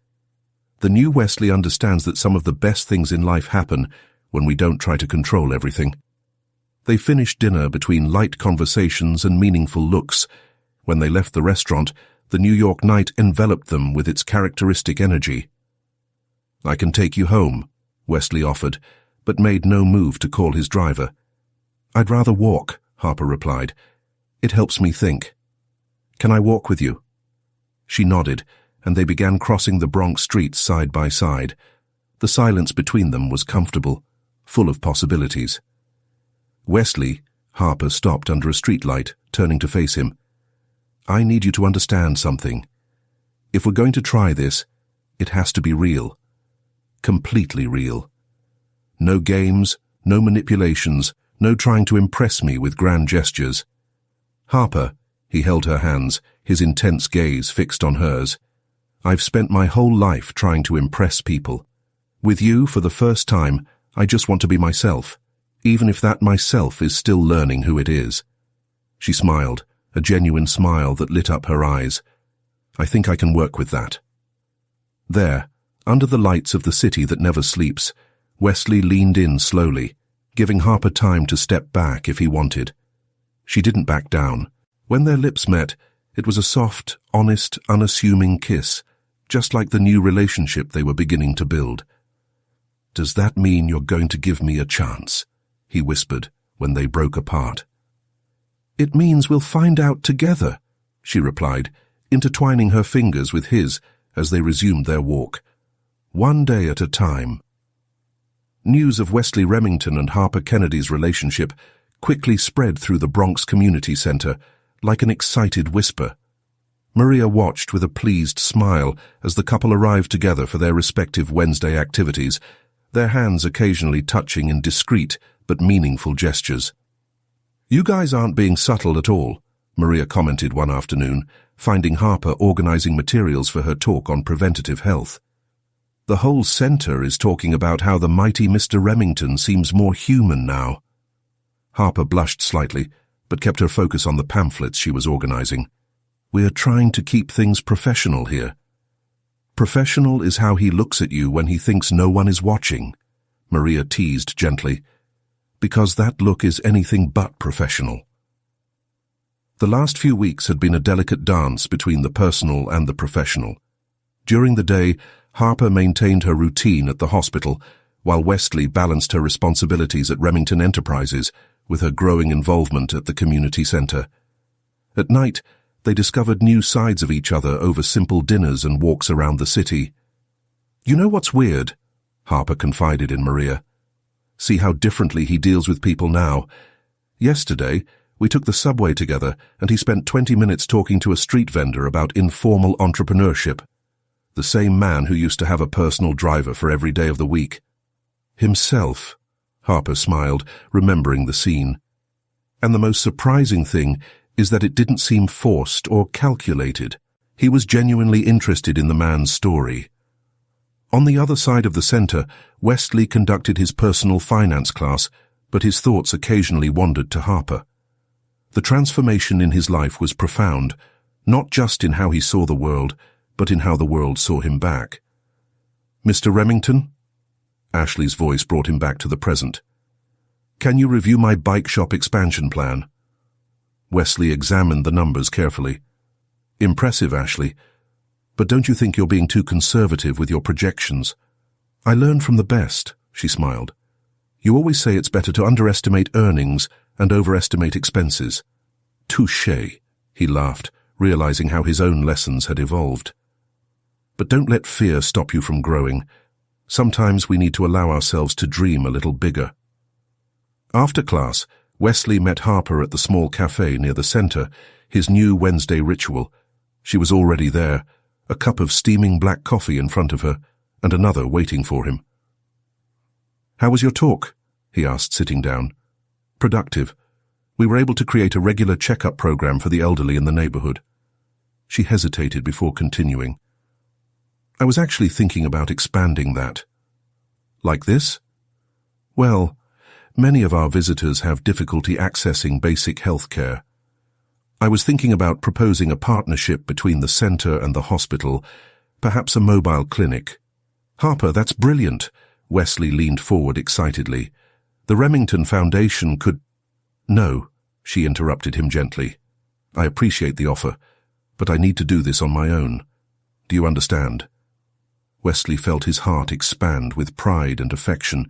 Speaker 1: The new Wesley understands that some of the best things in life happen when we don't try to control everything. They finished dinner between light conversations and meaningful looks. When they left the restaurant, the New York night enveloped them with its characteristic energy. I can take you home, Wesley offered, but made no move to call his driver. I'd rather walk, Harper replied. It helps me think. Can I walk with you? She nodded, and they began crossing the Bronx streets side by side. The silence between them was comfortable, full of possibilities. Wesley, Harper stopped under a streetlight, turning to face him. I need you to understand something. If we're going to try this, it has to be real. Completely real. No games, no manipulations, no trying to impress me with grand gestures. Harper, he held her hands, his intense gaze fixed on hers. I've spent my whole life trying to impress people. With you, for the first time, I just want to be myself, even if that myself is still learning who it is. She smiled, a genuine smile that lit up her eyes. I think I can work with that. There, under the lights of the city that never sleeps, Wesley leaned in slowly, giving Harper time to step back if he wanted. She didn't back down. When their lips met, it was a soft, honest, unassuming kiss, just like the new relationship they were beginning to build. Does that mean you're going to give me a chance? He whispered when they broke apart. It means we'll find out together, she replied, intertwining her fingers with his as they resumed their walk. One day at a time. News of Wesley Remington and Harper Kennedy's relationship quickly spread through the Bronx Community Center like an excited whisper. Maria watched with a pleased smile as the couple arrived together for their respective Wednesday activities, their hands occasionally touching in discreet but meaningful gestures. You guys aren't being subtle at all, Maria commented one afternoon, finding Harper organizing materials for her talk on preventative health. The whole center is talking about how the mighty Mr. Remington seems more human now. Harper blushed slightly, but kept her focus on the pamphlets she was organizing. We're trying to keep things professional here. Professional is how he looks at you when he thinks no one is watching, Maria teased gently, because that look is anything but professional. The last few weeks had been a delicate dance between the personal and the professional. During the day, Harper maintained her routine at the hospital, while Wesley balanced her responsibilities at Remington Enterprises with her growing involvement at the community center. At night, they discovered new sides of each other over simple dinners and walks around the city. You know what's weird? Harper confided in Maria. See how differently he deals with people now. Yesterday, we took the subway together and he spent 20 minutes talking to a street vendor about informal entrepreneurship. The same man who used to have a personal driver for every day of the week. Himself, Harper smiled, remembering the scene. And the most surprising thing is that it didn't seem forced or calculated. He was genuinely interested in the man's story. On the other side of the center, Wesley conducted his personal finance class, but his thoughts occasionally wandered to Harper. The transformation in his life was profound, not just in how he saw the world, but in how the world saw him back. Mr. Remington? Ashley's voice brought him back to the present. Can you review my bike shop expansion plan? Wesley examined the numbers carefully. Impressive, Ashley. But don't you think you're being too conservative with your projections? I learned from the best, she smiled. You always say it's better to underestimate earnings and overestimate expenses. Touché, he laughed, realizing how his own lessons had evolved. But don't let fear stop you from growing. Sometimes we need to allow ourselves to dream a little bigger. After class, Wesley met Harper at the small cafe near the center, his new Wednesday ritual. She was already there, a cup of steaming black coffee in front of her, and another waiting for him. "How was your talk?" he asked, sitting down. "Productive. We were able to create a regular checkup program for the elderly in the neighborhood." She hesitated before continuing. "I was actually thinking about expanding that." "Like this?" "Well, many of our visitors have difficulty accessing basic health care. I was thinking about proposing a partnership between the center and the hospital, perhaps a mobile clinic." "Harper, that's brilliant." Wesley leaned forward excitedly. "The Remington Foundation could—" "No," she interrupted him gently. "I appreciate the offer, but I need to do this on my own. Do you understand?" Wesley felt his heart expand with pride and affection.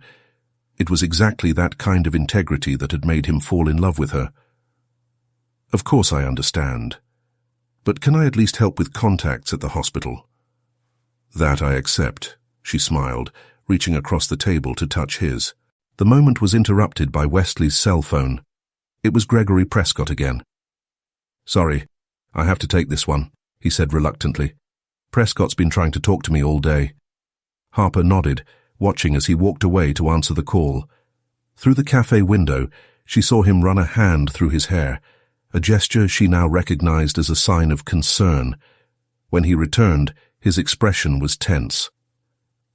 Speaker 1: It was exactly that kind of integrity that had made him fall in love with her. "Of course I understand. But can I at least help with contacts at the hospital?" "That I accept," she smiled, reaching across the table to touch his. The moment was interrupted by Wesley's cell phone. It was Gregory Prescott again. "Sorry, I have to take this one," he said reluctantly. "Prescott's been trying to talk to me all day." Harper nodded, watching as he walked away to answer the call. Through the cafe window, she saw him run a hand through his hair, a gesture she now recognized as a sign of concern. When he returned, his expression was tense.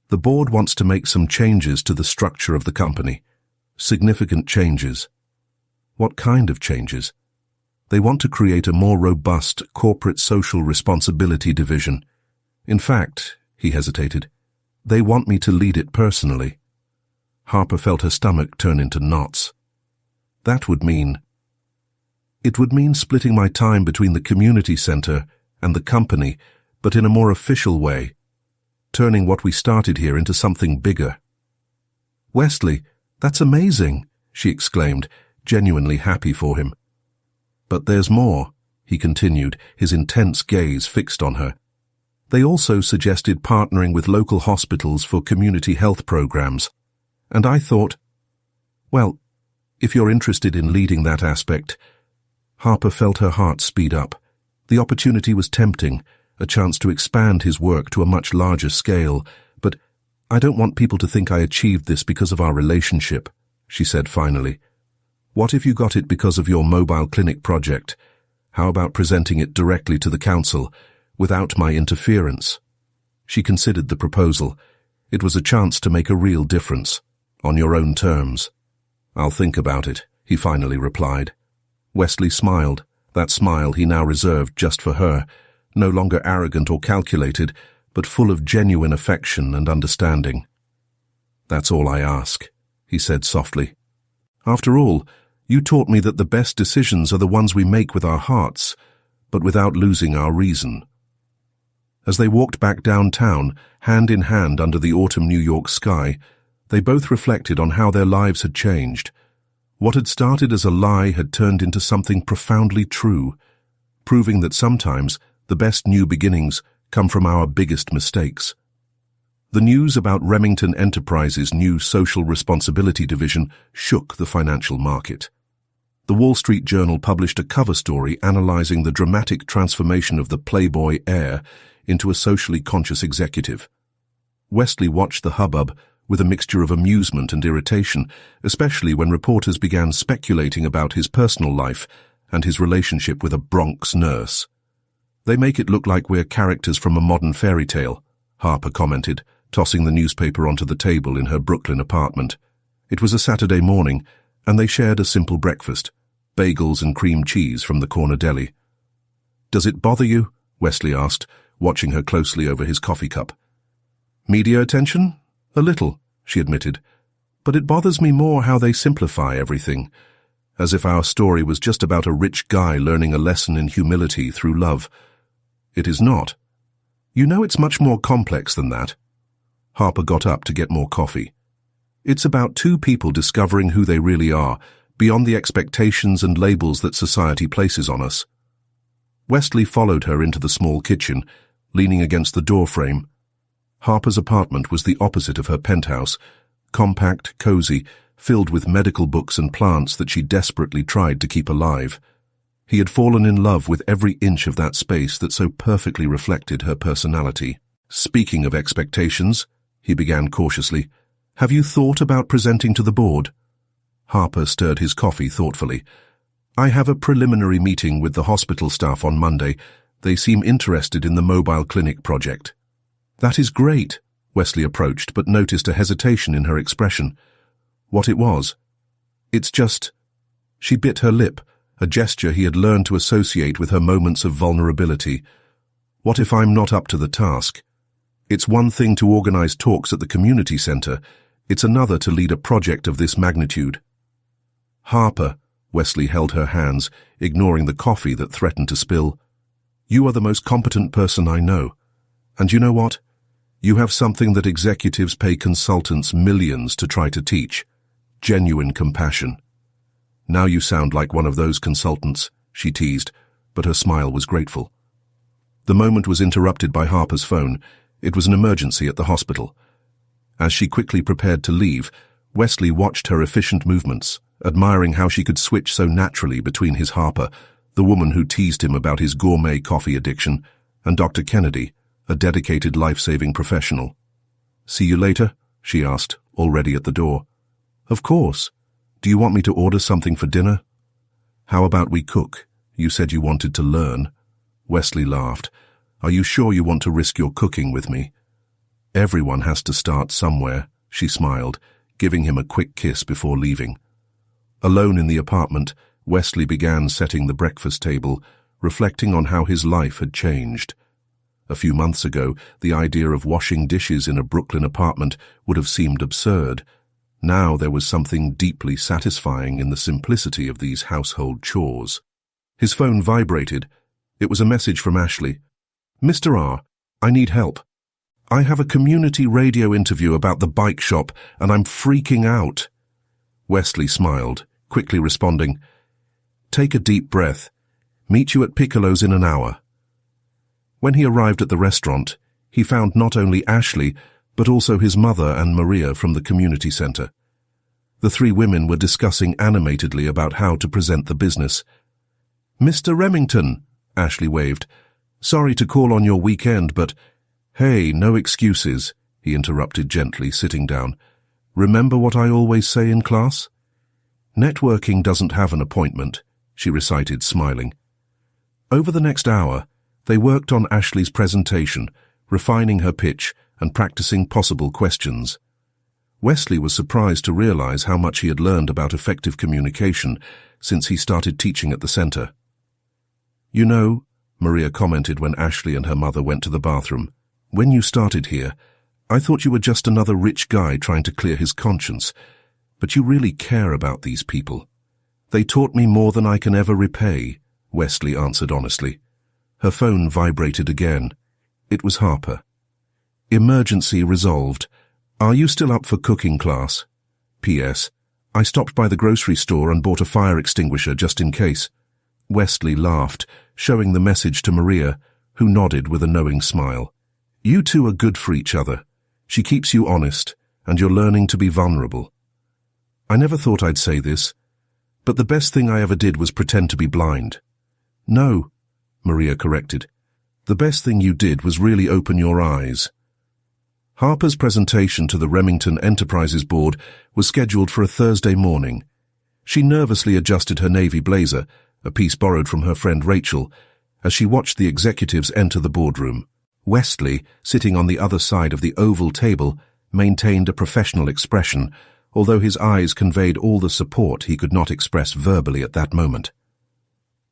Speaker 1: "The board wants to make some changes to the structure of the company. Significant changes." "What kind of changes?" "They want to create a more robust corporate social responsibility division. In fact," he hesitated, "they want me to lead it personally." Harper felt her stomach turn into knots. "That would mean—" "It would mean splitting my time between the community center and the company, but in a more official way, turning what we started here into something bigger." "Wesley, that's amazing," she exclaimed, genuinely happy for him. "But there's more," he continued, his intense gaze fixed on her. "They also suggested partnering with local hospitals for community health programs. And I thought, well, if you're interested in leading that aspect—" Harper felt her heart speed up. The opportunity was tempting, a chance to expand his work to a much larger scale, but "I don't want people to think I achieved this because of our relationship," she said finally. "What if you got it because of your mobile clinic project? How about presenting it directly to the council, without my interference?" She considered the proposal. It was a chance to make a real difference, on your own terms. "I'll think about it," he finally replied. Wesley smiled, that smile he now reserved just for her, no longer arrogant or calculated, but full of genuine affection and understanding. "That's all I ask," he said softly. "After all, you taught me that the best decisions are the ones we make with our hearts, but without losing our reason." As they walked back downtown, hand in hand under the autumn New York sky, they both reflected on how their lives had changed. What had started as a lie had turned into something profoundly true, proving that sometimes the best new beginnings come from our biggest mistakes. The news about Remington Enterprises' new social responsibility division shook the financial market. The Wall Street Journal published a cover story analyzing the dramatic transformation of the Playboy heir into a socially conscious executive. Wesley watched the hubbub with a mixture of amusement and irritation, especially when reporters began speculating about his personal life and his relationship with a Bronx nurse. "They make it look like we're characters from a modern fairy tale," Harper commented, tossing the newspaper onto the table in her Brooklyn apartment. It was a Saturday morning, and they shared a simple breakfast, bagels and cream cheese from the corner deli. "Does it bother you?" Wesley asked, watching her closely over his coffee cup. "Media attention? A little," she admitted. "But it bothers me more how they simplify everything, as if our story was just about a rich guy learning a lesson in humility through love. It is not. You know it's much more complex than that." Harper got up to get more coffee. "It's about two people discovering who they really are, beyond the expectations and labels that society places on us." Wesley followed her into the small kitchen, leaning against the doorframe. Harper's apartment was the opposite of her penthouse, compact, cozy, filled with medical books and plants that she desperately tried to keep alive. He had fallen in love with every inch of that space that so perfectly reflected her personality. "Speaking of expectations," he began cautiously, "have you thought about presenting to the board?" Harper stirred his coffee thoughtfully. "I have a preliminary meeting with the hospital staff on Monday. They seem interested in the mobile clinic project." "That is great," Wesley approached, but noticed a hesitation in her expression. What it was? "It's just—" She bit her lip, a gesture he had learned to associate with her moments of vulnerability. "What if I'm not up to the task? It's one thing to organize talks at the community center. It's another to lead a project of this magnitude." "Harper," Wesley held her hands, ignoring the coffee that threatened to spill. "You are the most competent person I know. And you know what? You have something that executives pay consultants millions to try to teach. Genuine compassion." "Now you sound like one of those consultants," she teased, but her smile was grateful. The moment was interrupted by Harper's phone. It was an emergency at the hospital. As she quickly prepared to leave, Wesley watched her efficient movements, admiring how she could switch so naturally between his Harper, the woman who teased him about his gourmet coffee addiction, and Dr. Kennedy, a dedicated life-saving professional. "See you later?" she asked, already at the door. "Of course. Do you want me to order something for dinner?" "How about we cook? You said you wanted to learn." Wesley laughed. "Are you sure you want to risk your cooking with me?" "Everyone has to start somewhere," she smiled, giving him a quick kiss before leaving. Alone in the apartment, Wesley began setting the breakfast table, reflecting on how his life had changed. A few months ago, the idea of washing dishes in a Brooklyn apartment would have seemed absurd. Now there was something deeply satisfying in the simplicity of these household chores. His phone vibrated. It was a message from Ashley. "Mr. R, I need help. I have a community radio interview about the bike shop, and I'm freaking out." Wesley smiled, quickly responding, "Take a deep breath. Meet you at Piccolo's in an hour." When he arrived at the restaurant, he found not only Ashley, but also his mother and Maria from the community center. The three women were discussing animatedly about how to present the business. "Mr. Remington," Ashley waved. "Sorry to call on your weekend, but—" "Hey, no excuses," he interrupted gently, sitting down. "Remember what I always say in class? Networking doesn't have an appointment," she recited, smiling. Over the next hour, they worked on Ashley's presentation, refining her pitch and practicing possible questions. Wesley was surprised to realize how much he had learned about effective communication since he started teaching at the center. "You know," Maria commented when Ashley and her mother went to the bathroom, "when you started here, I thought you were just another rich guy trying to clear his conscience, but you really care about these people." "They taught me more than I can ever repay," Wesley answered honestly. Her phone vibrated again. It was Harper. "Emergency resolved. Are you still up for cooking class? P.S. I stopped by the grocery store and bought a fire extinguisher just in case." Wesley laughed, showing the message to Maria, who nodded with a knowing smile. "You two are good for each other. She keeps you honest, and you're learning to be vulnerable." "I never thought I'd say this, but the best thing I ever did was pretend to be blind." "No," Maria corrected. "The best thing you did was really open your eyes." Harper's presentation to the Remington Enterprises board was scheduled for a Thursday morning. She nervously adjusted her navy blazer, a piece borrowed from her friend Rachel, as she watched the executives enter the boardroom. Wesley, sitting on the other side of the oval table, maintained a professional expression, although his eyes conveyed all the support he could not express verbally at that moment.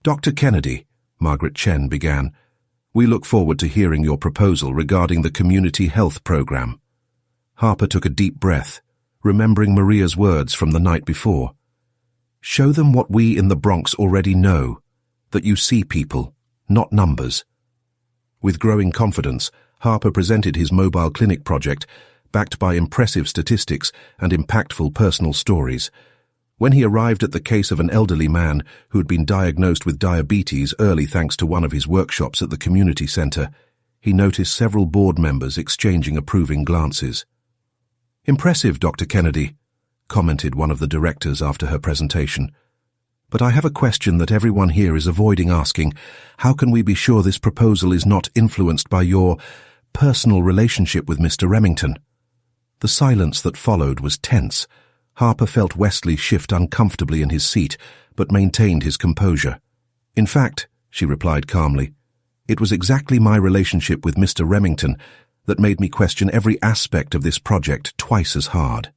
Speaker 1: "Dr. Kennedy," Margaret Chen began, "we look forward to hearing your proposal regarding the community health program." Harper took a deep breath, remembering Maria's words from the night before. "Show them what we in the Bronx already know, that you see people, not numbers." With growing confidence, Harper presented his mobile clinic project, backed by impressive statistics and impactful personal stories. When he arrived at the case of an elderly man who had been diagnosed with diabetes early thanks to one of his workshops at the community center, he noticed several board members exchanging approving glances. "Impressive, Dr. Kennedy," commented one of the directors after her presentation. But I have a question that everyone here is avoiding asking. How can we be sure this proposal is not influenced by your personal relationship with Mr. Remington? The silence that followed was tense. Harper felt Wesley shift uncomfortably in his seat, but maintained his composure. In fact, she replied calmly, it was exactly my relationship with Mr. Remington that made me question every aspect of this project twice as hard.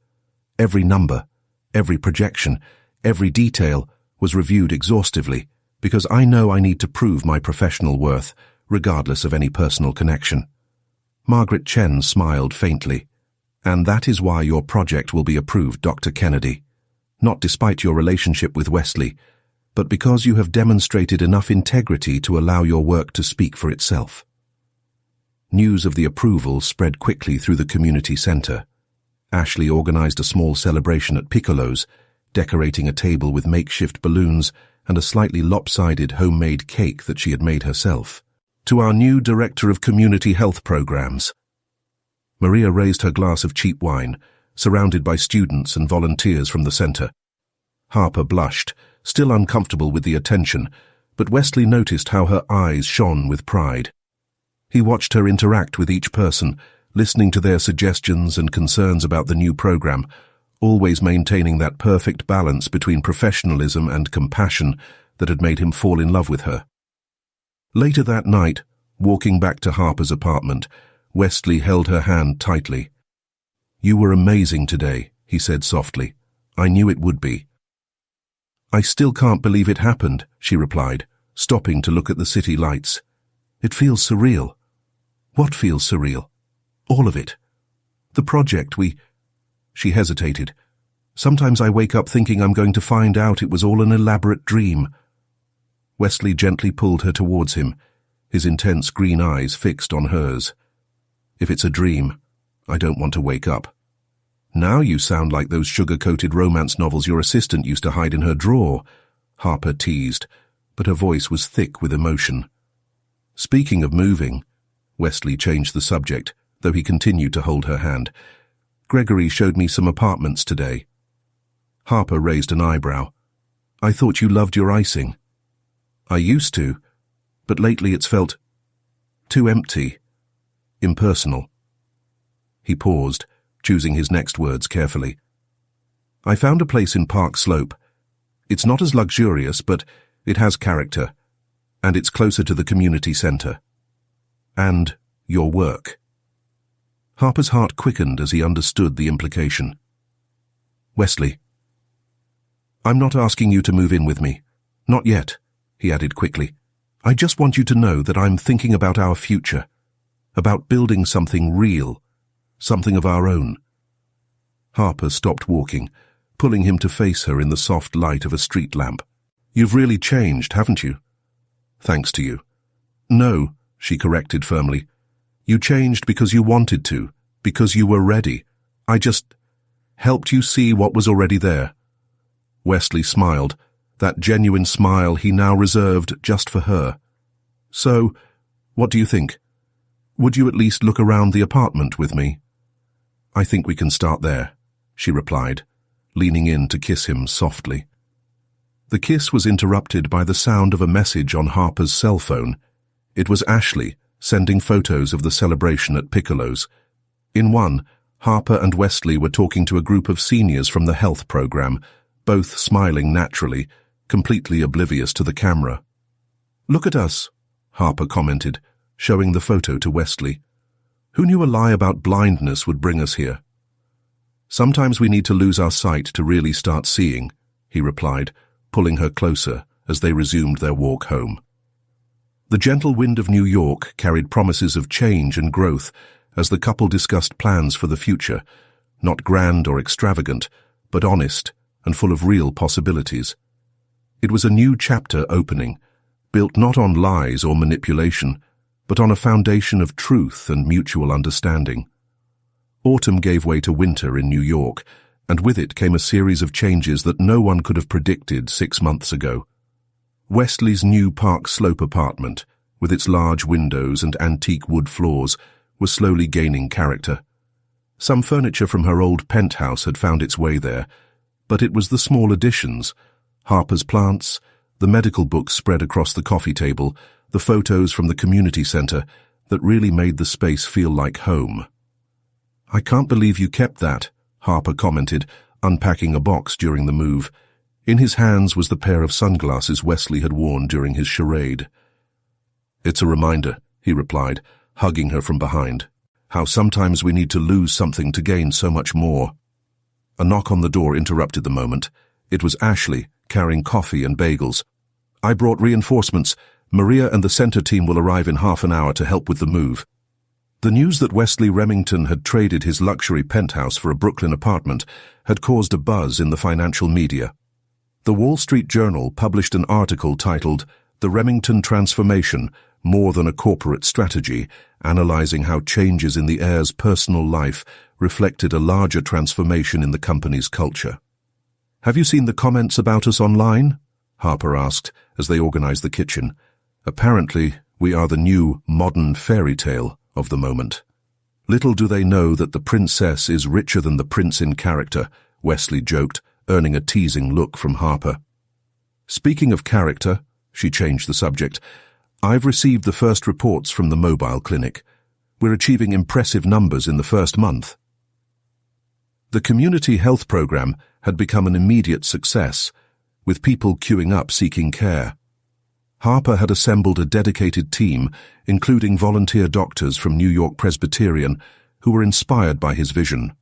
Speaker 1: Every number, every projection, every detail was reviewed exhaustively, because I know I need to prove my professional worth, regardless of any personal connection. Margaret Chen smiled faintly. And that is why your project will be approved, Dr. Kennedy. Not despite your relationship with Wesley, but because you have demonstrated enough integrity to allow your work to speak for itself. News of the approval spread quickly through the community center. Ashley organized a small celebration at Piccolo's, decorating a table with makeshift balloons and a slightly lopsided homemade cake that she had made herself. To our new Director of Community Health Programs. Maria raised her glass of cheap wine, surrounded by students and volunteers from the center. Harper blushed, still uncomfortable with the attention, but Wesley noticed how her eyes shone with pride. He watched her interact with each person, listening to their suggestions and concerns about the new program, always maintaining that perfect balance between professionalism and compassion that had made him fall in love with her. Later that night, walking back to Harper's apartment, Wesley held her hand tightly. You were amazing today, he said softly. I knew it would be. I still can't believe it happened, she replied, stopping to look at the city lights. It feels surreal. What feels surreal? All of it. The project She hesitated. Sometimes I wake up thinking I'm going to find out it was all an elaborate dream. Wesley gently pulled her towards him, his intense green eyes fixed on hers. If it's a dream, I don't want to wake up. Now you sound like those sugar-coated romance novels your assistant used to hide in her drawer, Harper teased, but her voice was thick with emotion. Speaking of moving, Wesley changed the subject, though he continued to hold her hand. Gregory showed me some apartments today. Harper raised an eyebrow. I thought you loved your icing. I used to, but lately it's felt too empty. Impersonal. He paused, choosing his next words carefully. I found a place in Park Slope. It's not as luxurious, but it has character, and it's closer to the community center. And your work. Harper's heart quickened as he understood the implication. Wesley. I'm not asking you to move in with me. Not yet, he added quickly. I just want you to know that I'm thinking about our future. About building something real, something of our own. Harper stopped walking, pulling him to face her in the soft light of a street lamp. You've really changed, haven't you? Thanks to you. No, she corrected firmly. You changed because you wanted to, because you were ready. I just helped you see what was already there. Wesley smiled, that genuine smile he now reserved just for her. So, what do you think? Would you at least look around the apartment with me? I think we can start there, she replied, leaning in to kiss him softly. The kiss was interrupted by the sound of a message on Harper's cell phone. It was Ashley, sending photos of the celebration at Piccolo's. In one, Harper and Wesley were talking to a group of seniors from the health program, both smiling naturally, completely oblivious to the camera. Look at us, Harper commented, showing the photo to Wesley. Who knew a lie about blindness would bring us here? Sometimes we need to lose our sight to really start seeing, he replied, pulling her closer as they resumed their walk home. The gentle wind of New York carried promises of change and growth as the couple discussed plans for the future, not grand or extravagant, but honest and full of real possibilities. It was a new chapter opening, built not on lies or manipulation, but on a foundation of truth and mutual understanding. Autumn gave way to winter in New York, and with it came a series of changes that no one could have predicted 6 months ago. Wesley's new Park Slope apartment, with its large windows and antique wood floors, was slowly gaining character. Some furniture from her old penthouse had found its way there, but it was the small additions, Harper's plants, the medical books spread across the coffee table, the photos from the community center, that really made the space feel like home. "I can't believe you kept that," Harper commented, unpacking a box during the move. In his hands was the pair of sunglasses Wesley had worn during his charade. "It's a reminder," he replied, hugging her from behind. "How sometimes we need to lose something to gain so much more." A knock on the door interrupted the moment. It was Ashley, carrying coffee and bagels. "I brought reinforcements. Maria and the center team will arrive in half an hour to help with the move." The news that Wesley Remington had traded his luxury penthouse for a Brooklyn apartment had caused a buzz in the financial media. The Wall Street Journal published an article titled "The Remington Transformation, More Than a Corporate Strategy," analyzing how changes in the heir's personal life reflected a larger transformation in the company's culture. "Have you seen the comments about us online?" Harper asked as they organized the kitchen. "Apparently, we are the new modern fairy tale of the moment." "Little do they know that the princess is richer than the prince in character," Wesley joked, earning a teasing look from Harper. "Speaking of character," she changed the subject, "I've received the first reports from the mobile clinic. We're achieving impressive numbers in the first month." The community health program had become an immediate success, with people queuing up seeking care. Harper had assembled a dedicated team, including volunteer doctors from New York Presbyterian, who were inspired by his vision.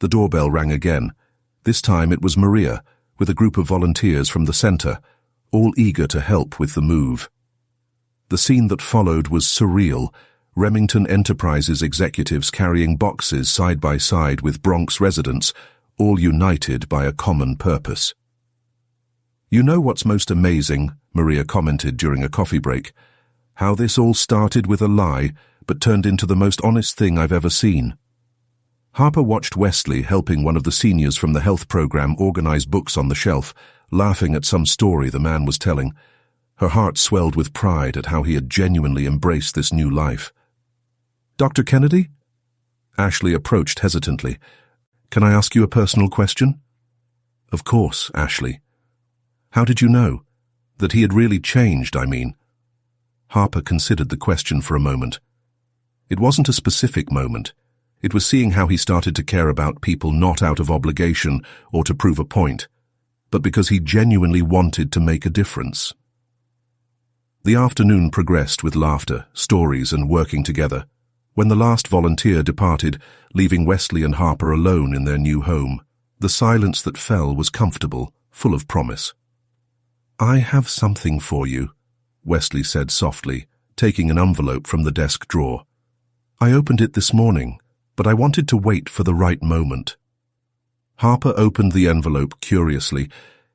Speaker 1: The doorbell rang again. This time it was Maria, with a group of volunteers from the center, all eager to help with the move. The scene that followed was surreal, Remington Enterprises executives carrying boxes side by side with Bronx residents, all united by a common purpose. "You know what's most amazing?" Maria commented during a coffee break. "How this all started with a lie, but turned into the most honest thing I've ever seen." Harper watched Wesley helping one of the seniors from the health program organize books on the shelf, laughing at some story the man was telling. Her heart swelled with pride at how he had genuinely embraced this new life. "Dr. Kennedy?" Ashley approached hesitantly. "Can I ask you a personal question?" "Of course, Ashley." "How did you know? That he had really changed, I mean?" Harper considered the question for a moment. It wasn't a specific moment. It was seeing how he started to care about people not out of obligation or to prove a point, but because he genuinely wanted to make a difference. The afternoon progressed with laughter, stories, and working together. When the last volunteer departed, leaving Wesley and Harper alone in their new home, the silence that fell was comfortable, full of promise. "I have something for you," Wesley said softly, taking an envelope from the desk drawer. "I opened it this morning, but I wanted to wait for the right moment." Harper opened the envelope curiously.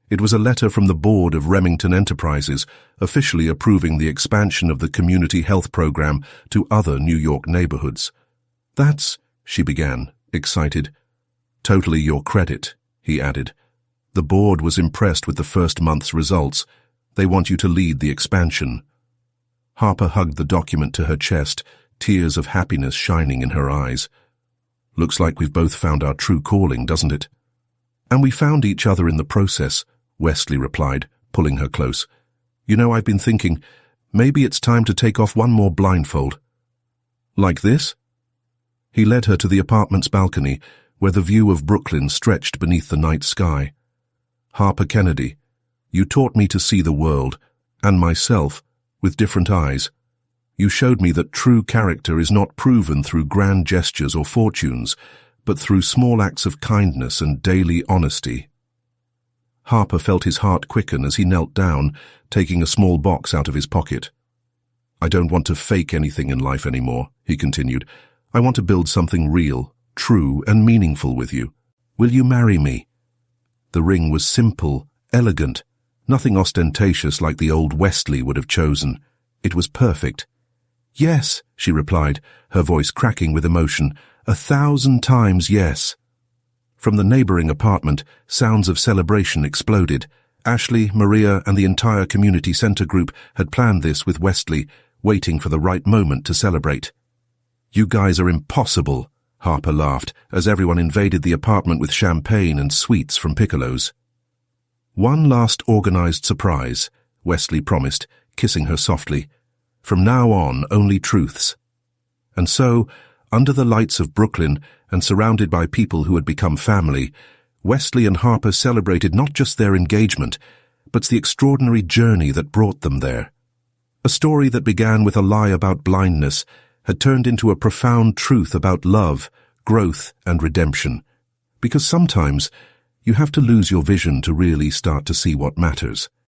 Speaker 1: It was a letter from the board of Remington Enterprises, officially approving the expansion of the community health program to other New York neighborhoods. "That's," she began, excited. "Totally your credit," he added. "The board was impressed with the first month's results. They want you to lead the expansion." Harper hugged the document to her chest, tears of happiness shining in her eyes. "Looks like we've both found our true calling, doesn't it?" "And we found each other in the process," Wesley replied, pulling her close. "You know, I've been thinking, maybe it's time to take off one more blindfold." "Like this?" He led her to the apartment's balcony, where the view of Brooklyn stretched beneath the night sky. "Harper Kennedy, you taught me to see the world, and myself, with different eyes. You showed me that true character is not proven through grand gestures or fortunes, but through small acts of kindness and daily honesty." Harper felt his heart quicken as he knelt down, taking a small box out of his pocket. "I don't want to fake anything in life anymore," he continued. "I want to build something real, true, and meaningful with you. Will you marry me?" The ring was simple, elegant, nothing ostentatious like the old Wesley would have chosen. It was perfect. "Yes," she replied, her voice cracking with emotion. 1,000 times yes." From the neighboring apartment, sounds of celebration exploded. Ashley, Maria, and the entire community center group had planned this with Wesley, waiting for the right moment to celebrate. "You guys are impossible," Harper laughed as everyone invaded the apartment with champagne and sweets from Piccolo's. "One last organized surprise," Wesley promised, kissing her softly. "From now on, only truths." And so, under the lights of Brooklyn and surrounded by people who had become family, Wesley and Harper celebrated not just their engagement, but the extraordinary journey that brought them there. A story that began with a lie about blindness had turned into a profound truth about love, growth, and redemption. Because sometimes you have to lose your vision to really start to see what matters.